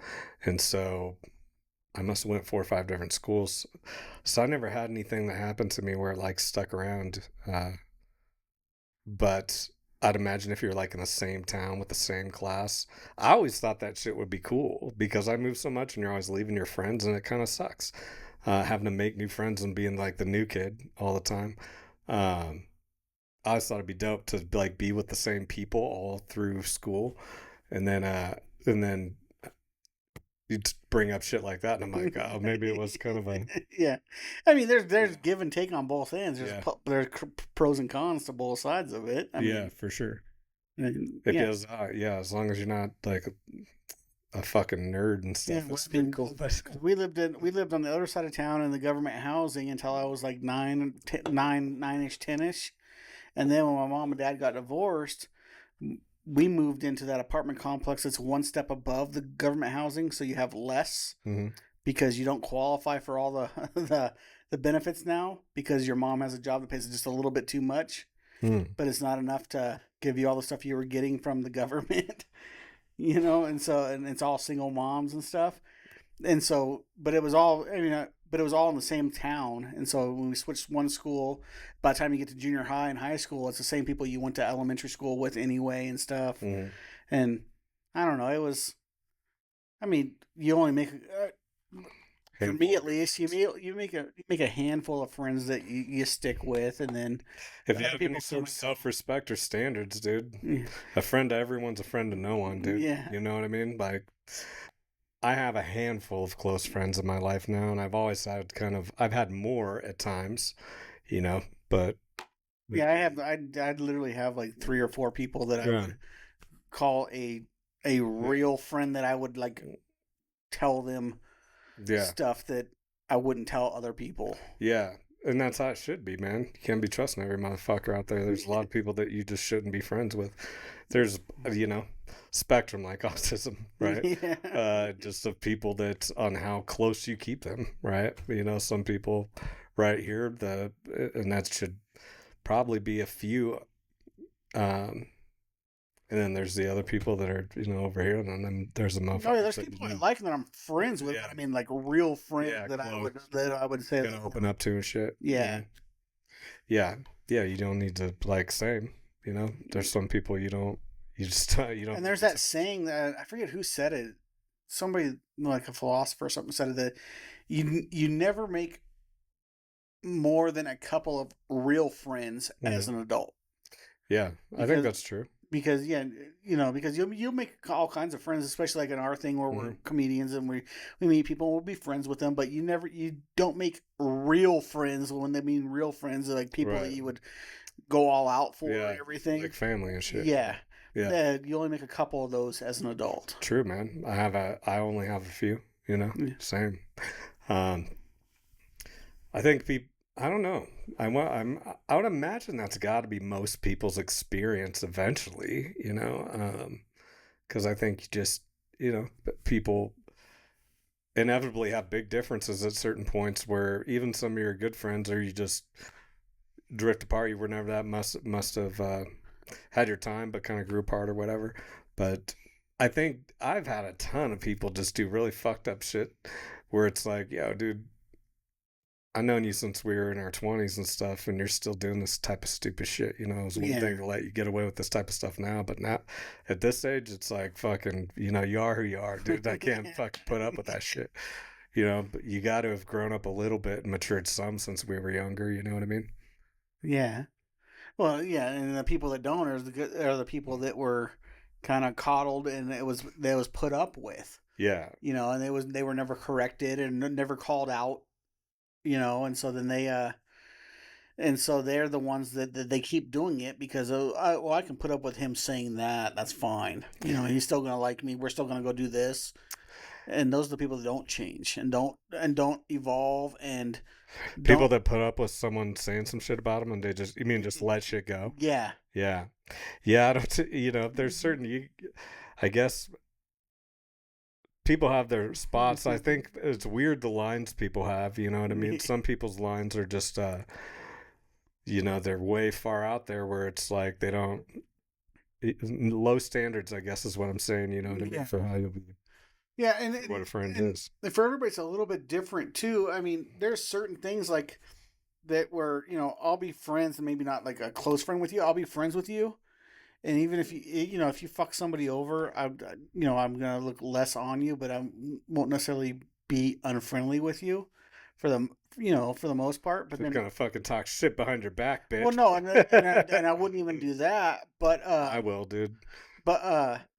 Speaker 2: and so I must have went 4 or 5 different schools. So I never had anything that happened to me where it like stuck around. But I'd imagine if you're like in the same town with the same class, I always thought that shit would be cool because I moved so much and you're always leaving your friends and it kind of sucks. Having to make new friends and being like the new kid all the time. I always thought it'd be dope to like be with the same people all through school. And then you bring up shit like that, and I'm like, oh, maybe it was kind of a
Speaker 3: yeah. I mean, there's give and take on both ends. There's pros and cons to both sides of it. I mean,
Speaker 2: for sure.
Speaker 3: Because
Speaker 2: as long as you're not like a fucking nerd and stuff, it's pretty cool.
Speaker 3: We lived on the other side of town in the government housing until I was like 9-ish, 10-ish, and then when my mom and dad got divorced, we moved into that apartment complex that's one step above the government housing, so you have less because you don't qualify for all the benefits now because your mom has a job that pays just a little bit too much, but it's not enough to give you all the stuff you were getting from the government, and it's all single moms and stuff, and so, but it was all, but it was all in the same town, and so when we switched one school, by the time you get to junior high and high school, it's the same people you went to elementary school with anyway and stuff. And I don't know, it was, you only make for me at least, you make a handful of friends that you stick with, and then
Speaker 2: if you have any sort of self-respect or standards, dude, a friend to everyone's a friend to no one, dude.
Speaker 3: Yeah,
Speaker 2: you know what I mean? Like, I have a handful of close friends in my life now, and I've always had I've had more at times, but
Speaker 3: yeah, I literally have like 3 or 4 people that I would call a real friend that I would like tell them stuff that I wouldn't tell other people.
Speaker 2: Yeah. And that's how it should be, man. You can't be trusting every motherfucker out there. There's a lot of people that you just shouldn't be friends with. There's, spectrum like autism, right?
Speaker 3: Yeah.
Speaker 2: Just of people that on how close you keep them, right? Some people right here, and that should probably be a few. And then there's the other people that are, over here, and then there's a motherfucker.
Speaker 3: Oh, yeah, there's people I like that I'm friends with.
Speaker 2: Yeah.
Speaker 3: I mean, like real friends that I would say
Speaker 2: gonna open up to and shit.
Speaker 3: Yeah.
Speaker 2: Yeah. You don't need to like same. There's some people you don't. You just you don't.
Speaker 3: And there's that saying that I forget who said it. Somebody like a philosopher or something said it, that you never make more than a couple of real friends as an adult.
Speaker 2: Yeah, I think that's true.
Speaker 3: Because because you'll make all kinds of friends, especially like in our thing where we're comedians and we meet people and we'll be friends with them, but you don't make real friends. When they mean real friends, like people that you would go all out for and everything, like
Speaker 2: family and shit.
Speaker 3: Yeah. You only make a couple of those as an adult.
Speaker 2: True, man. I only have a few. Same. I think I don't know. I would imagine that's got to be most people's experience eventually, you know, because I think just, you know, people inevitably have big differences at certain points where even some of your good friends or you just drift apart. You were never that must have had your time, but kind of grew apart or whatever. But I think I've had a ton of people just do really fucked up shit where it's like, yo, dude, I've known you since we were in our 20s and stuff, and you're still doing this type of stupid shit. You know, it was one thing to let you get away with this type of stuff now, but now at this age, it's like fucking, you know, you are who you are, dude. I can't fucking put up with that shit. You know, but you got to have grown up a little bit and matured some since we were younger. You know what I mean?
Speaker 3: Yeah. Well, yeah, and the people that don't are the people that were kind of coddled and it was put up with.
Speaker 2: Yeah.
Speaker 3: You know, and they were never corrected and never called out. You know, and so then and so they're the ones that they keep doing it because I can put up with him saying that. That's fine. You know, he's still gonna like me. We're still gonna go do this. And those are the people that don't change and don't evolve and
Speaker 2: people that put up with someone saying some shit about them and they just, you mean just let shit go?
Speaker 3: Yeah.
Speaker 2: Yeah. Yeah. I don't, you know, there's certain, I guess people have their spots. I think it's weird the lines people have, you know what I mean? Some people's lines are just, you know, they're way far out there where it's like they don't, low standards, I guess is what I'm saying, you know what I mean? For how you'll be.
Speaker 3: Yeah, and
Speaker 2: what a friend is.
Speaker 3: For everybody, it's a little bit different too. I mean, there's certain things like that where, you know, I'll be friends and maybe not like a close friend with you. I'll be friends with you, and even if if you fuck somebody over, I'm gonna look less on you, but I won't necessarily be unfriendly with you for the most part. But
Speaker 2: they're gonna fucking talk shit behind your back, bitch.
Speaker 3: Well, no, and I wouldn't even do that. But
Speaker 2: I will, dude.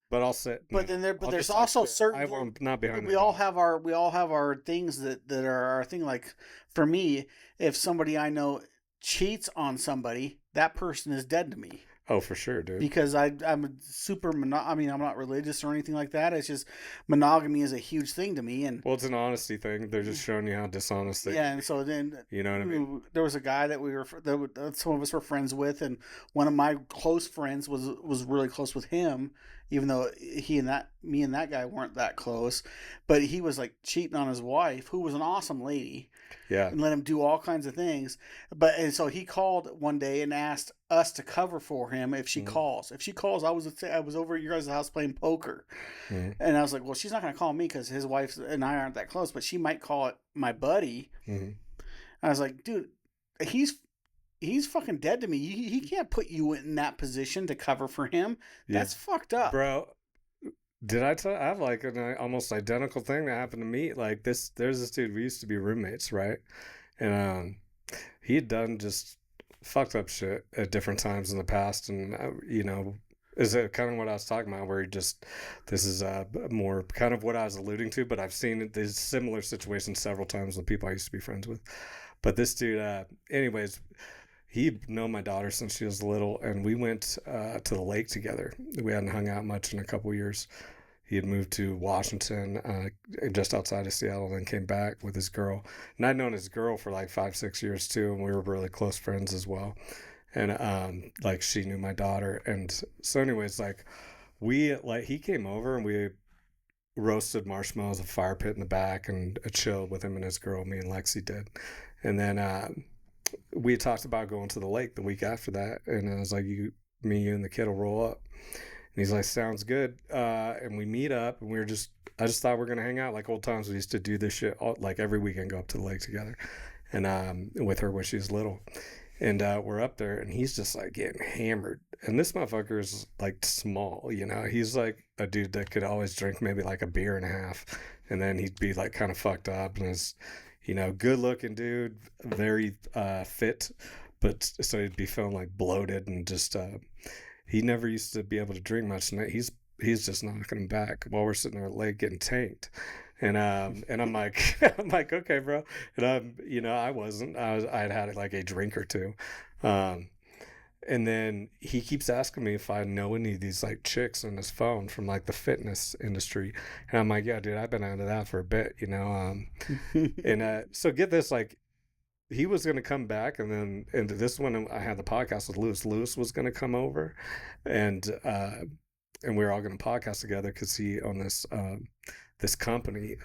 Speaker 2: But I'll sit.
Speaker 3: But then there's also certain.
Speaker 2: I won't, not behind.
Speaker 3: We all have our things that are our thing. Like for me, if somebody I know cheats on somebody, that person is dead to me.
Speaker 2: Oh, for sure, dude.
Speaker 3: Because I'm super I mean, I'm not religious or anything like that. It's just monogamy is a huge thing to me. And
Speaker 2: well, it's an honesty thing. They're just showing you how dishonest they.
Speaker 3: Yeah, and so then
Speaker 2: you know what I mean.
Speaker 3: There was a guy that some of us were friends with, and one of my close friends was really close with him, even though me and that guy weren't that close. But he was like cheating on his wife, who was an awesome lady.
Speaker 2: Yeah.
Speaker 3: And let him do all kinds of things. And so he called one day and asked us to cover for him if she calls. If she calls, I was over at your guys' house playing poker. And I was like, well, she's not going to call me because his wife and I aren't that close, but she might call it my buddy. I was like, dude, he's fucking dead to me. He can't put you in that position to cover for him. That's fucked up.
Speaker 2: Bro, did I tell? I have like an almost identical thing that happened to me. Like this, there's this dude. We used to be roommates, right? And he had done just fucked up shit at different times in the past, and you know, is it kind of what I was talking about? Where he just, this is more kind of what I was alluding to. But I've seen these similar situations several times with people I used to be friends with. But this dude, anyways. He'd known my daughter since she was little, and we went to the lake together. We hadn't hung out much in a couple years. He had moved to Washington, just outside of Seattle, and then came back with his girl. And I'd known his girl for like 5-6 years too, and we were really close friends as well. And like she knew my daughter, and so anyways, like he came over and we roasted marshmallows, a fire pit in the back, and a chill with him and his girl. Me and Lexi did, and then. We had talked about going to the lake the week after that, and I was like, you and the kid will roll up. And he's like, sounds good. And we meet up, and I just thought we were going to hang out like old times. We used to do this shit like every weekend, go up to the lake together, and with her when she was little. And we're up there, and he's just like getting hammered. And this motherfucker is like small, you know? He's like a dude that could always drink maybe like a beer and a half, and then he'd be like kind of fucked up, and his, you know, good looking dude, very fit, but so he'd be feeling like bloated and just he never used to be able to drink much, and he's just knocking him back while we're sitting there at the lake getting tanked. And I'm like okay, bro. And you know, I'd had like a drink or two. And then he keeps asking me if I know any of these like chicks on his phone from like the fitness industry. And I'm like, yeah, dude, I've been out of that for a bit, you know? And so get this, like he was going to come back, and this is when I had the podcast with Lewis. Lewis was going to come over, and we were all going to podcast together because he owned this company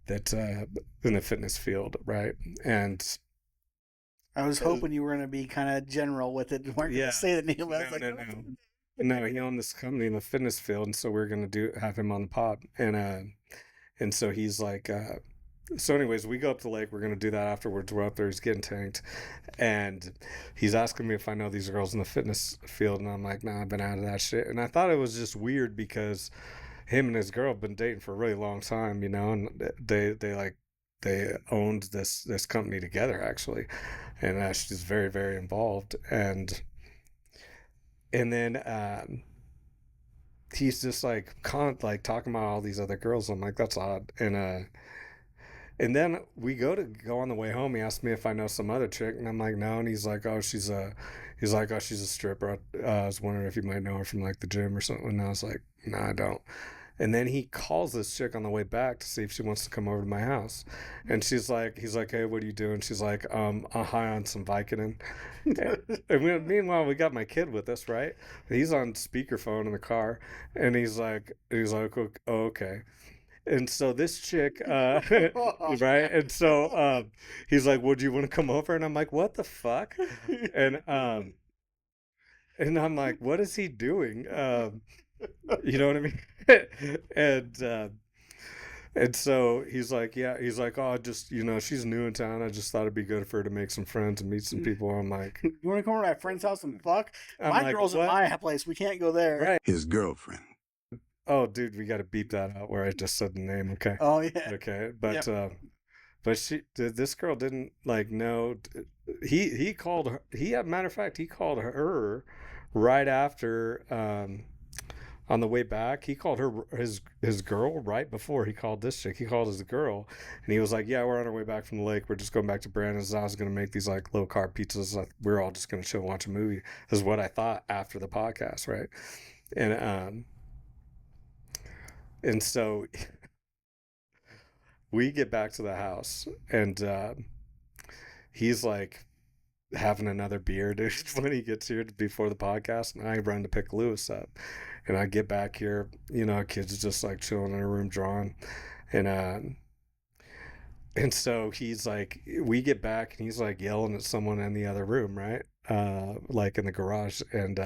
Speaker 2: that in the fitness field, right? And
Speaker 3: I was hoping you were going to be kind of general with it. You weren't going to say the name. I was like,
Speaker 2: no, he owned this company in the fitness field, and so we're going to have him on the pod, and so he's like. So anyways, we go up the lake. We're going to do that afterwards. We're up there. He's getting tanked. And he's asking me if I know these girls in the fitness field. And I'm like, nah, I've been out of that shit. And I thought it was just weird because him and his girl have been dating for a really long time, you know, and they owned this company together, actually. And she's very, very involved. And then he's just like talking about all these other girls. I'm like, that's odd. And then we go on the way home. He asked me if I know some other chick, and I'm like, no. And he's like, she's a stripper. I was wondering if you might know her from like the gym or something. And I was like, no, I don't. And then he calls this chick on the way back to see if she wants to come over to my house. And he's like, hey, what are you doing? She's like, I'm high on some Vicodin. And meanwhile, we got my kid with us, right? He's on speakerphone in the car, and he's like, oh, okay. And so this chick, right? And so he's like, "Would you want to come over?" And I'm like, "What the fuck?" And I'm like, "What is he doing?" You know what I mean? And so he's like, "Yeah." He's like, "Oh, just she's new in town. I just thought it'd be good for her to make some friends and meet some people." I'm like,
Speaker 3: "You want to come over to my friend's house and fuck?"
Speaker 2: I'm
Speaker 3: my
Speaker 2: like,
Speaker 3: girl's
Speaker 2: what?
Speaker 3: at my place. We can't go there.
Speaker 2: Right.
Speaker 1: His girlfriend.
Speaker 2: Oh, dude, we got to beep that out where I just said the name. Okay.
Speaker 3: Oh yeah.
Speaker 2: Okay, but this girl didn't know. He called her. Matter of fact, he called her right after. On the way back, he called her his girl right before he called this chick. He called his girl, and he was like, "Yeah, we're on our way back from the lake. We're just going back to Brandon's. I was going to make these like low carb pizzas. Like, we're all just going to chill and watch a movie." Is what I thought after the podcast, right? And so we get back to the house, and he's like having another beer, dude, when he gets here before the podcast, and I run to pick Lewis up. And I get back here, kids just like chilling in a room drawing. And so he's like, we get back, and he's like yelling at someone in the other room, right? Like in the garage. And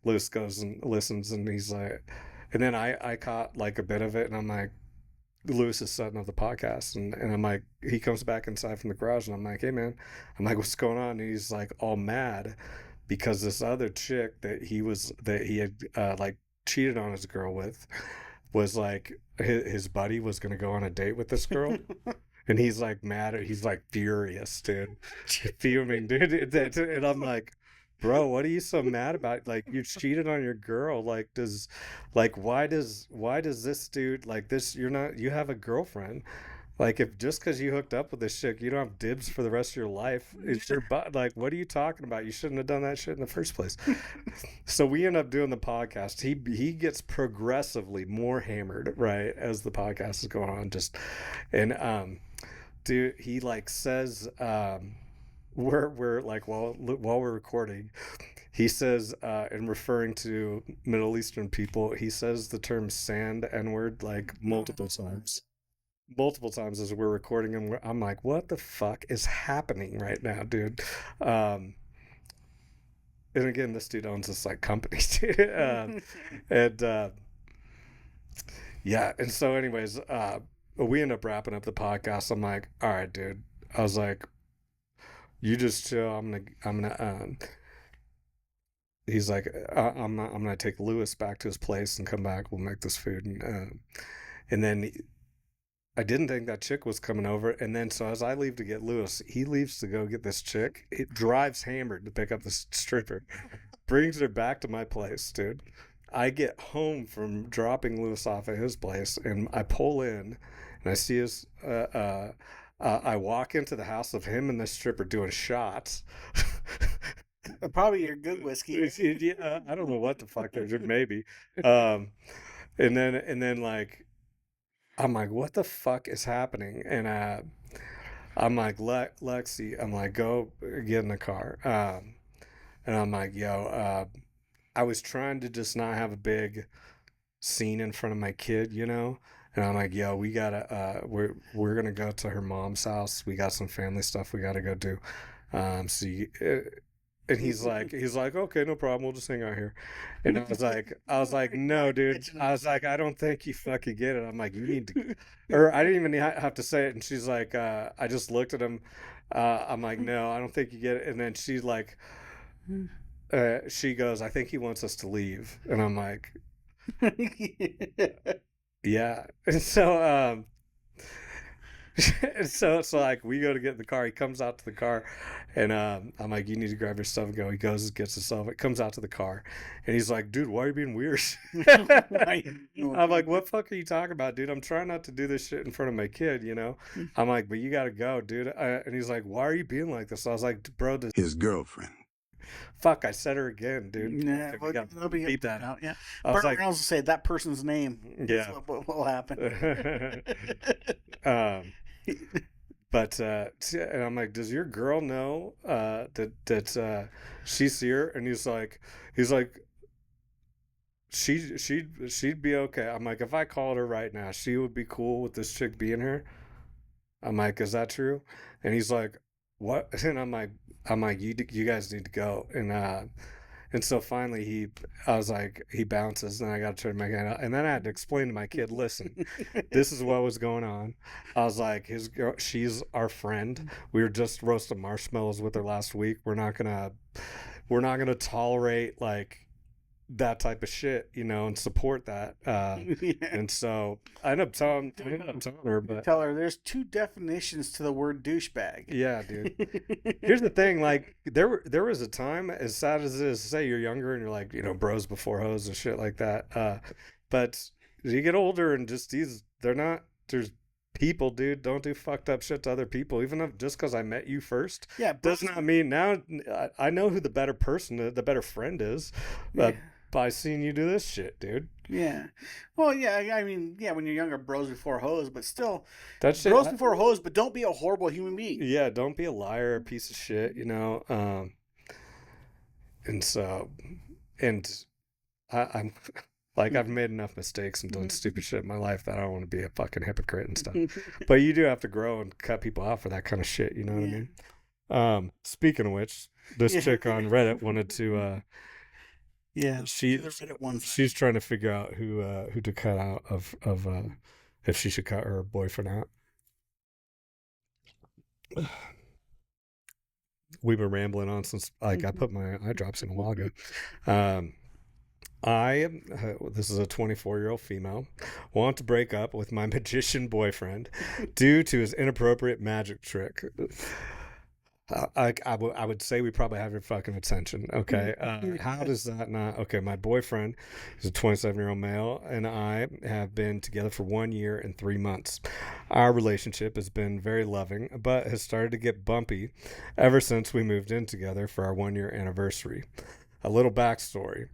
Speaker 2: Lewis goes and listens, and he's like, and then I caught like a bit of it, and I'm like, Lewis is setting up the podcast, and I'm like, he comes back inside from the garage, and I'm like, hey man, I'm like, what's going on? And he's like all mad because this other chick that he had like cheated on his girl with was like his buddy was gonna go on a date with this girl. And he's like mad, he's like furious, dude, fuming, dude. And I'm like, bro, what are you so mad about? Like, you cheated on your girl. Like, why does this dude like this? You have a girlfriend. Like, if just because you hooked up with this chick, you don't have dibs for the rest of your life. It's your butt. Like, what are you talking about? You shouldn't have done that shit in the first place. So we end up doing the podcast. He gets progressively more hammered, right, as the podcast is going on. Dude, he like says, we're like while we're recording, he says, in referring to Middle Eastern people, he says the term "sand" N-word like multiple times as we're recording, and I'm like, what the fuck is happening right now, dude? And again, this dude owns this like company, and yeah. And so anyways, we end up wrapping up the podcast. I'm like, all right, dude. I was like, you just chill. I'm gonna he's like, I'm gonna take Lewis back to his place and come back. We'll make this food. And then I didn't think that chick was coming over. And then, so as I leave to get Lewis, he leaves to go get this chick. It drives hammered to pick up this stripper, brings her back to my place, dude. I get home from dropping Lewis off at his place, and I pull in, and I see his, I walk into the house of him and the stripper doing shots.
Speaker 3: Probably your good whiskey.
Speaker 2: Yeah, I don't know what the fuck they're doing, maybe. And then like, I'm like, what the fuck is happening? And I'm like, Lexi, I'm like, go get in the car. And I'm like, yo, I was trying to just not have a big scene in front of my kid, you know? And I'm like, yo, we gotta, we're gonna go to her mom's house. We got some family stuff we gotta go do. And he's like, okay, no problem. We'll just hang out here. And I was like, no, dude. I was like, I don't think you fucking get it. I'm like, you need to, or I didn't even have to say it. And she's like, I just looked at him. I'm like, no, I don't think you get it. And then she's like, she goes, I think he wants us to leave. And I'm like, yeah. And so like we go to get in the car. He comes out to the car, and I'm like, you need to grab your stuff and go. He goes, gets his stuff. It comes out to the car, and he's like, dude, why are you being weird? I'm like, what fuck are you talking about, dude? I'm trying not to do this shit in front of my kid, you know? I'm like, but you gotta go, dude. And he's like, why are you being like this? I was like, bro,
Speaker 1: His girlfriend.
Speaker 2: fuck, I said her again, dude.
Speaker 3: Yeah,
Speaker 2: We gotta beat that
Speaker 3: out. Yeah,
Speaker 2: I was
Speaker 3: Burt
Speaker 2: like,
Speaker 3: Reynolds will say that person's name.
Speaker 2: yeah.
Speaker 3: What will happen?
Speaker 2: But and I'm like, does your girl know that she's here? And he's like, she'd be okay. I'm like, if I called her right now, she would be cool with this chick being here. I'm like, is that true? And he's like, what? And I'm like, you guys need to go. And so finally I was like, he bounces, and I got to turn my hand out. And then I had to explain to my kid, listen, this is what was going on. I was like, his girl, she's our friend. We were just roasting marshmallows with her last week. We're not gonna tolerate like that type of shit, you know, and support that. And so I ended up telling her, but
Speaker 3: Tell her there's two definitions to the word douchebag.
Speaker 2: yeah, dude. Here's the thing, like there was a time, as sad as it is to say, you're younger and you're like, you know, bros before hoes and shit like that. But as you get older and just there's people, dude, don't do fucked up shit to other people. Even if just because I met you first,
Speaker 3: Yeah,
Speaker 2: does not mean now I know who the better person, the better friend is. By seeing you do this shit, dude.
Speaker 3: Yeah. Well, yeah, I mean, yeah, when you're younger, bros before hoes, but still,
Speaker 2: That shit,
Speaker 3: bros before hoes, but don't be a horrible human being.
Speaker 2: yeah, don't be a liar, a piece of shit, you know. And so, and I'm like, I've made enough mistakes and done stupid shit in my life that I don't want to be a fucking hypocrite and stuff. But you do have to grow and cut people out for that kind of shit, you know what I mean? Speaking of which, this chick on Reddit wanted to
Speaker 3: Yeah,
Speaker 2: she's trying to figure out who to cut out of if she should cut her boyfriend out. We've been rambling on since like I put my eye drops in a while ago. This is a 24-year-old female, want to break up with my magician boyfriend due to his inappropriate magic trick. I would say we probably have your fucking attention. Okay. How does that not? Okay. My boyfriend is a 27-year-old male, and I have been together for 1 year and 3 months. Our relationship has been very loving, but has started to get bumpy ever since we moved in together for our 1 year anniversary. A little backstory.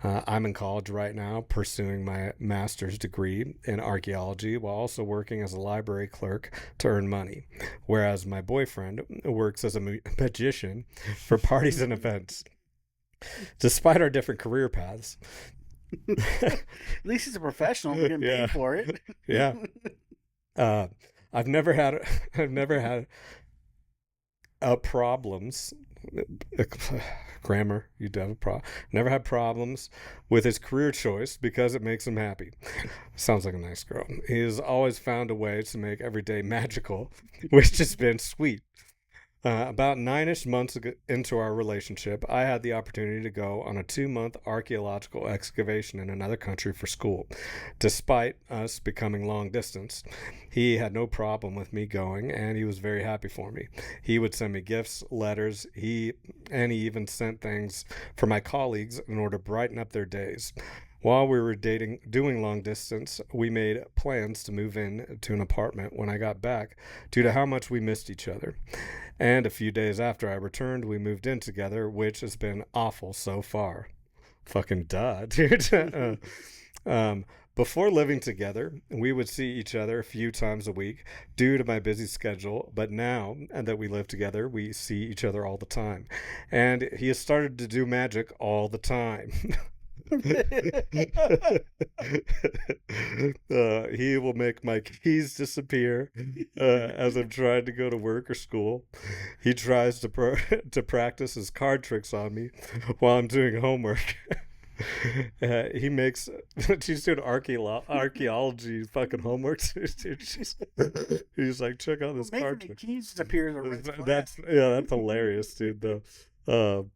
Speaker 2: I'm in college right now pursuing my master's degree in archaeology while also working as a library clerk to earn money, whereas my boyfriend works as a magician for parties and events. Despite our different career paths.
Speaker 3: At least he's a professional. We're getting paid for it.
Speaker 2: Yeah. I've never had problems. Grammar, you do have a problem. Never had problems with his career choice because it makes him happy. Sounds like a nice girl. He has always found a way to make every day magical, which has been sweet. About 9-ish months into our relationship, I had the opportunity to go on a 2-month archaeological excavation in another country for school. Despite us becoming long distance, he had no problem with me going, and he was very happy for me. He would send me gifts, letters, and he even sent things for my colleagues in order to brighten up their days. While we were doing long distance, we made plans to move in to an apartment when I got back due to how much we missed each other. And a few days after I returned, we moved in together, which has been awful so far. Fucking duh, dude. Before living together, we would see each other a few times a week due to my busy schedule, but now that we live together, we see each other all the time. And he has started to do magic all the time. He will make my keys disappear as I'm trying to go to work or school. He tries to practice his card tricks on me while I'm doing homework. He makes she's doing archaeology fucking homework. He's like, check out this card trick.
Speaker 3: Keys disappear.
Speaker 2: That's hilarious, dude. Though.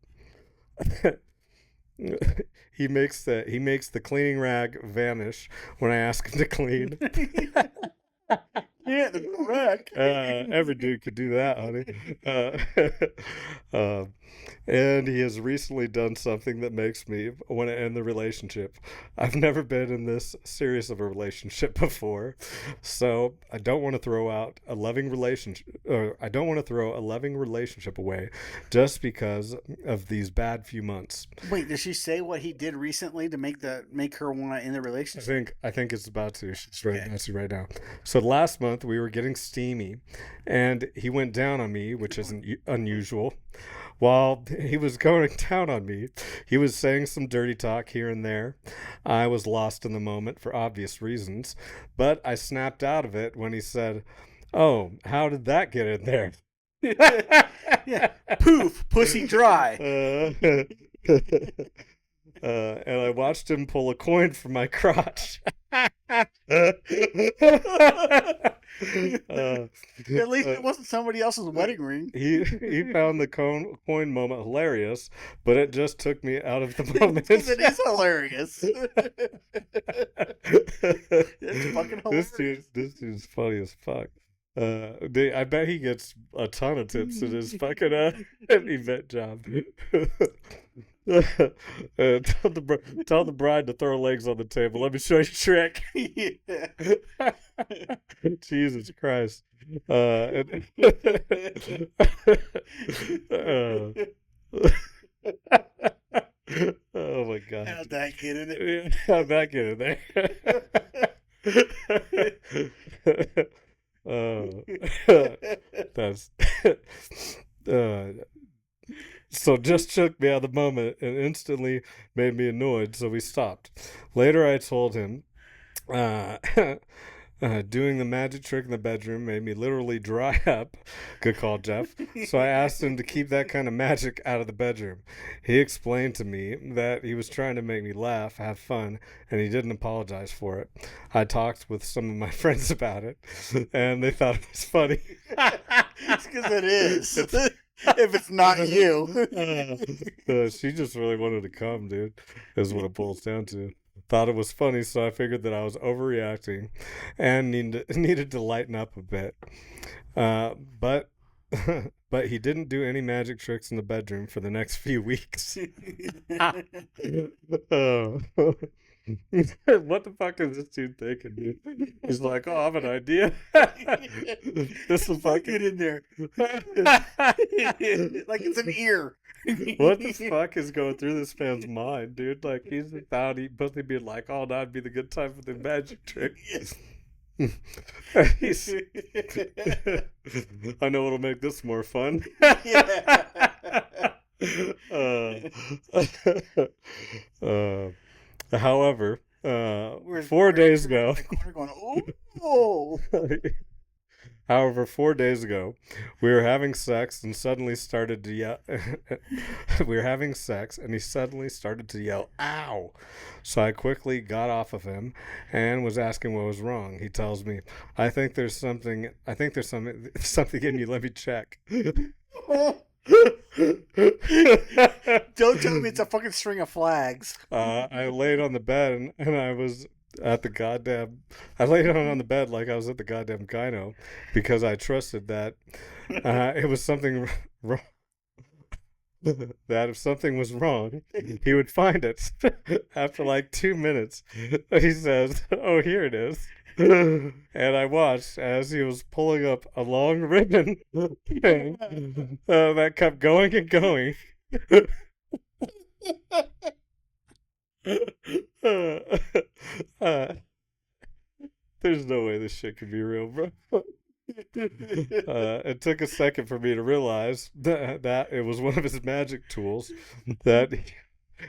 Speaker 2: He makes the cleaning rag vanish when I ask him to clean.
Speaker 3: Yeah, the rag.
Speaker 2: Every dude could do that, honey. And he has recently done something that makes me want to end the relationship. I've never been in this serious of a relationship before, so I don't want to throw out a loving relationship. I don't want to throw a loving relationship away just because of these bad few months.
Speaker 3: Wait, did she say what he did recently to make her want to end the relationship?
Speaker 2: I think it's about to. She's right now. So last month we were getting steamy, and he went down on me, which isn't unusual. While he was going down on me, he was saying some dirty talk here and there. I was lost in the moment for obvious reasons, but I snapped out of it when he said, "Oh, how did that get in there?"
Speaker 3: Yeah. Poof, pussy dry.
Speaker 2: And I watched him pull a coin from my crotch.
Speaker 3: At least it wasn't somebody else's wedding ring.
Speaker 2: He found the coin moment hilarious, but it just took me out of the moment.
Speaker 3: It is hilarious. It's fucking hilarious.
Speaker 2: This dude's funny as fuck. I bet he gets a ton of tips in his fucking event job. Tell the bride to throw legs on the table. Let me show you a trick.
Speaker 3: Yeah.
Speaker 2: Jesus Christ. Oh my God.
Speaker 3: How'd that get in it?
Speaker 2: How'd that get in there? So just shook me out of the moment and instantly made me annoyed, so we stopped. Later I told him doing the magic trick in the bedroom made me literally dry up. Good call, Jeff. So I asked him to keep that kind of magic out of the bedroom. He explained to me that he was trying to make me laugh, have fun, and he didn't apologize for it. I talked with some of my friends about it, and they thought it was funny.
Speaker 3: It's because it is. If it's not you.
Speaker 2: She just really wanted to come, dude, is what it boils down to. Thought it was funny, so I figured that I was overreacting and needed to lighten up a bit. But he didn't do any magic tricks in the bedroom for the next few weeks. What the fuck is this dude thinking, dude? He's like, oh, I have an idea. This will fucking
Speaker 3: get in there. Like it's an ear.
Speaker 2: What the fuck is going through this man's mind, dude? Like, he's without pussy being like, oh, that'd be the good time for the magic trick. I know what'll make this more fun. However, 4 days ago. However, 4 days ago, we were having sex and suddenly started to yell. We were having sex and he suddenly started to yell, "Ow!" So I quickly got off of him and was asking what was wrong. He tells me, I think there's something in you. Let me check."
Speaker 3: Don't tell me it's a fucking string of flags.
Speaker 2: I laid on the bed and I was I laid on the bed like I was at the goddamn gyno because I trusted that it was something wrong. That if something was wrong, he would find it. After like 2 minutes, he says, "Oh, here it is." And I watched as he was pulling up a long ribbon thing that kept going and going. this shit could be real, bro. It took a second for me to realize that it was one of his magic tools that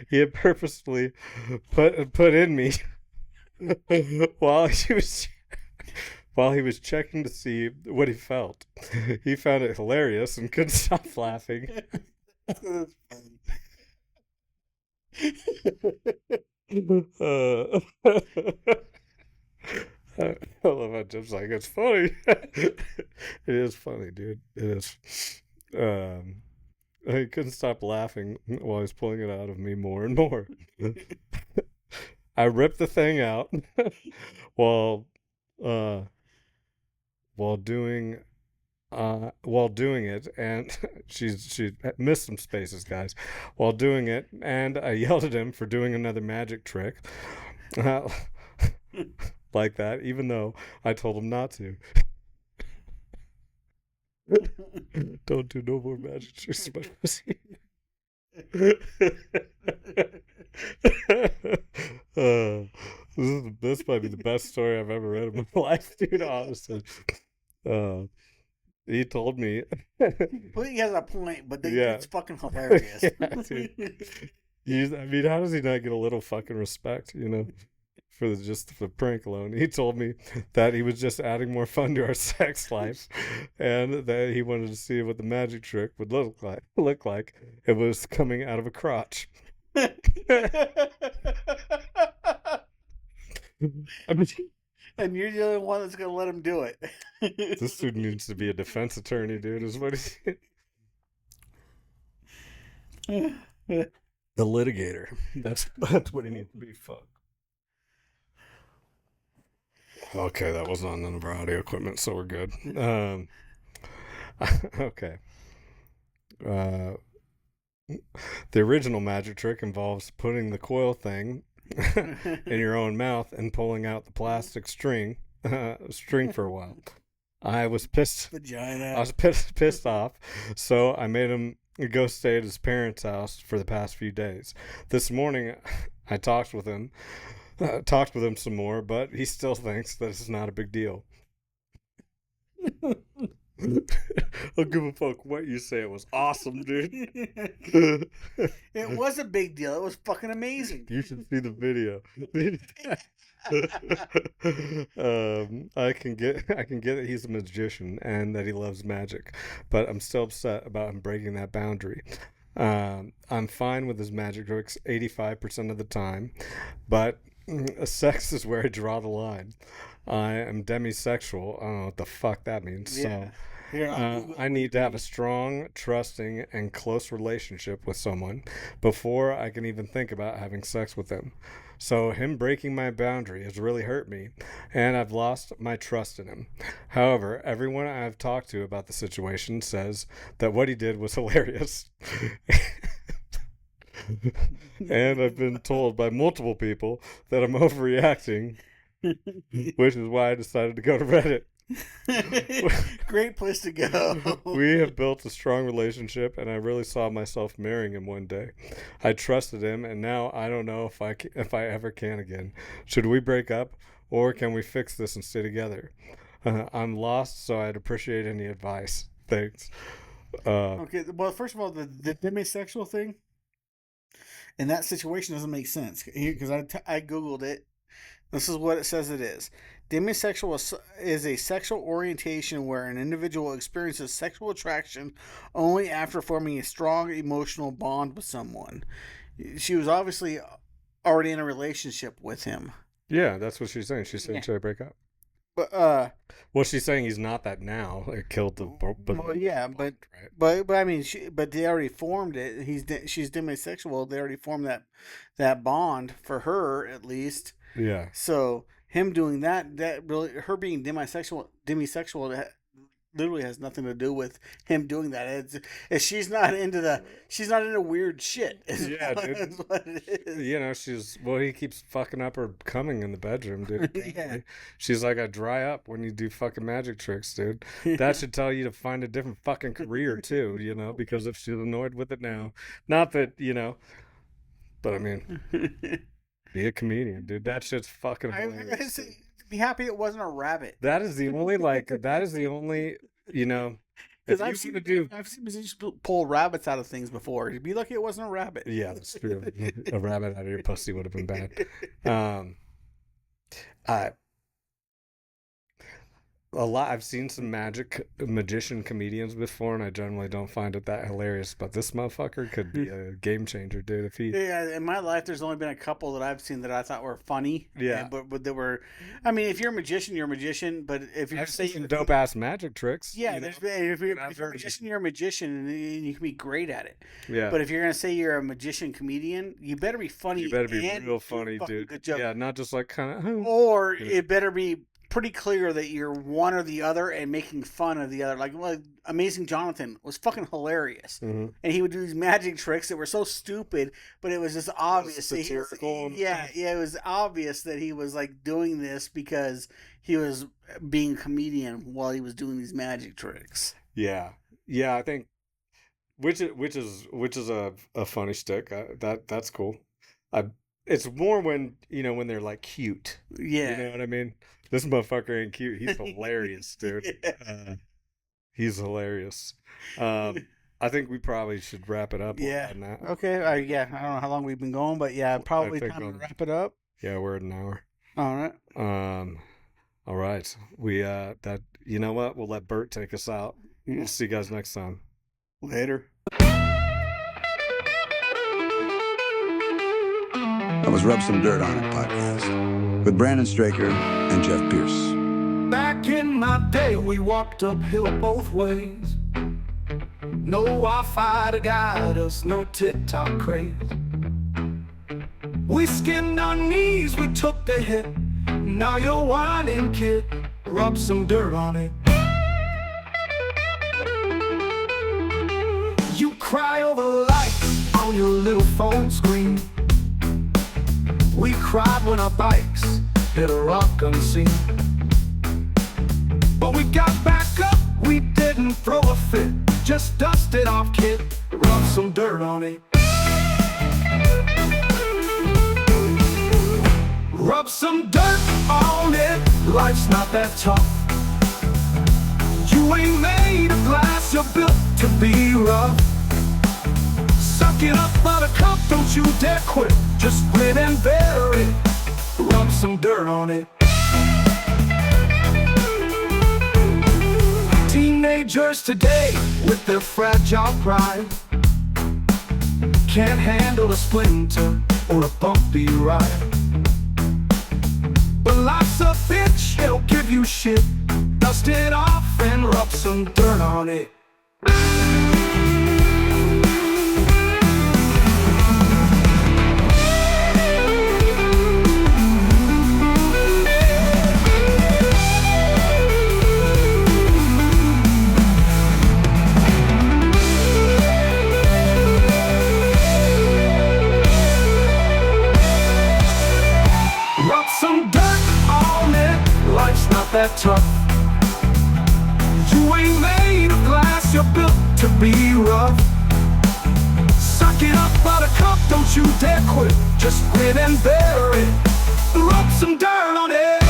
Speaker 2: he had purposefully put in me while he was checking to see what he felt. He found it hilarious and couldn't stop laughing. I love how Jim's like, it's funny. It is funny, dude. It is. I couldn't stop laughing while he's pulling it out of me more and more. I ripped the thing out while doing it, and she missed some spaces, guys, while doing it, and I yelled at him for doing another magic trick. Like that, even though I told him not to. Don't do no more magic tricks in my pussy. This might be the best story I've ever read in my life, dude, honestly. He told me.
Speaker 3: Well, he has a point, but it's fucking hilarious.
Speaker 2: Yeah, I mean, how does he not get a little fucking respect, for the prank alone? He told me that he was just adding more fun to our sex life, and that he wanted to see what the magic trick would look like. It was coming out of a crotch. I mean,
Speaker 3: and you're the only one that's gonna let him do it.
Speaker 2: This dude needs to be a defense attorney, dude. Is what he's. The litigator. That's what he needs to be. Fuck. Okay, that was on none of our audio equipment, so we're good. Okay. The original magic trick involves putting the coil thing in your own mouth and pulling out the plastic string for a while. I was pissed.
Speaker 3: Vagina.
Speaker 2: I was pissed off, so I made him go stay at his parents' house for the past few days. This morning, I talked with him some more, but he still thinks that it's not a big deal. I'll give a fuck what you say. It was awesome, dude.
Speaker 3: It was a big deal. It was fucking amazing.
Speaker 2: You should see the video. I can get that he's a magician and that he loves magic, but I'm still upset about him breaking that boundary. I'm fine with his magic tricks 85% of the time, but sex is where I draw the line. I am demisexual. I don't know what the fuck that means. Yeah. So I need to have a strong, trusting, and close relationship with someone before I can even think about having sex with them. So him breaking my boundary has really hurt me, and I've lost my trust in him. However, everyone I've talked to about the situation says that what he did was hilarious. And I've been told by multiple people that I'm overreacting, which is why I decided to go to Reddit.
Speaker 3: Great place to go.
Speaker 2: We have built a strong relationship, and I really saw myself marrying him one day. I trusted him, and now I don't know if I ever can again. Should we break up, or can we fix this and stay together? I'm lost, so I'd appreciate any advice. Thanks.
Speaker 3: Okay, well, first of all, the demisexual thing in that situation doesn't make sense, because I Googled it. This is what it says it is. Demisexual is a sexual orientation where an individual experiences sexual attraction only after forming a strong emotional bond with someone. She was obviously already in a relationship with him.
Speaker 2: Yeah, that's what she's saying. She's saying, should I break up?
Speaker 3: But
Speaker 2: well, she's saying he's not that now. It killed the.
Speaker 3: Well, yeah, but I mean, but they already formed it. She's demisexual. They already formed that bond for her at least.
Speaker 2: Yeah.
Speaker 3: So him doing that really, her being demisexual literally has nothing to do with him doing that. She's not into weird shit.
Speaker 2: Yeah, dude.
Speaker 3: That's what it is.
Speaker 2: He keeps fucking up her coming in the bedroom, dude.
Speaker 3: Yeah.
Speaker 2: She's like, I dry up when you do fucking magic tricks, dude. That should tell you to find a different fucking career too, because if she's annoyed with it now, not that, but I mean, be a comedian, dude. That shit's fucking hilarious.
Speaker 3: be happy it wasn't a rabbit.
Speaker 2: That is the only you know.
Speaker 3: Because I've seen musicians pull rabbits out of things before. You'd be lucky it wasn't a rabbit.
Speaker 2: Yeah, that's true. A rabbit out of your pussy would have been bad. I've seen some magician comedians before, and I generally don't find it that hilarious. But this motherfucker could be a game changer, dude. If he,
Speaker 3: yeah, in my life, there's only been a couple that I've seen that I thought were funny.
Speaker 2: Yeah,
Speaker 3: but they were. I mean, if you're a magician, you're a magician. But if you're
Speaker 2: saying dope ass magic tricks,
Speaker 3: yeah, if you're a magician, you're a magician, and you can be great at it.
Speaker 2: Yeah.
Speaker 3: But if you're gonna say you're a magician comedian, you better be funny.
Speaker 2: You better be real funny, dude.
Speaker 3: Good joke.
Speaker 2: Yeah, not just like kind of.
Speaker 3: Or it better be pretty clear that you're one or the other and making fun of the other. Like, Amazing Jonathan was fucking hilarious.
Speaker 2: Mm-hmm.
Speaker 3: And he would do these magic tricks that were so stupid, but it was just obvious.
Speaker 2: Satirical.
Speaker 3: It was obvious that he was like doing this because he was being a comedian while he was doing these magic tricks.
Speaker 2: Yeah. Yeah, I think which is a funny stick. That's cool. It's more when they're like cute.
Speaker 3: Yeah.
Speaker 2: You know what I mean? This motherfucker ain't cute. He's hilarious, dude.
Speaker 3: Yeah.
Speaker 2: He's hilarious. I think we probably should wrap it up.
Speaker 3: Yeah.
Speaker 2: On that.
Speaker 3: Okay. I don't know how long we've been going, but yeah, probably time to wrap it up.
Speaker 2: Yeah, we're at an hour.
Speaker 3: All right.
Speaker 2: All right. We you know what? We'll let Bert take us out. We'll see you guys next time.
Speaker 3: Later.
Speaker 1: That was Rub Some Dirt On It podcast with Brandon Straker and Jeff Pierce.
Speaker 4: Back in my day, we walked uphill both ways. No Wi-Fi to guide us, no TikTok craze. We skinned our knees, we took the hit. Now you're whining, kid, rub some dirt on it. You cry over likes on your little phone screen. We cried when our bikes hit a rock unseen. But we got back up, we didn't throw a fit. Just dust it off, kid, rub some dirt on it. Rub some dirt on it, life's not that tough. You ain't made of glass, you're built to be rough. Suck it up, buttercup, don't you dare quit. Just grin and bear it, rub some dirt on it. Teenagers today with their fragile pride can't handle a splinter or a bumpy ride. But life's a bitch, it'll give you shit. Dust it off and rub some dirt on it. Some dirt on it, life's not that tough. You ain't made of glass, you're built to be rough. Suck it up, buttercup, don't you dare quit. Just grin and bear it, rub some dirt on it.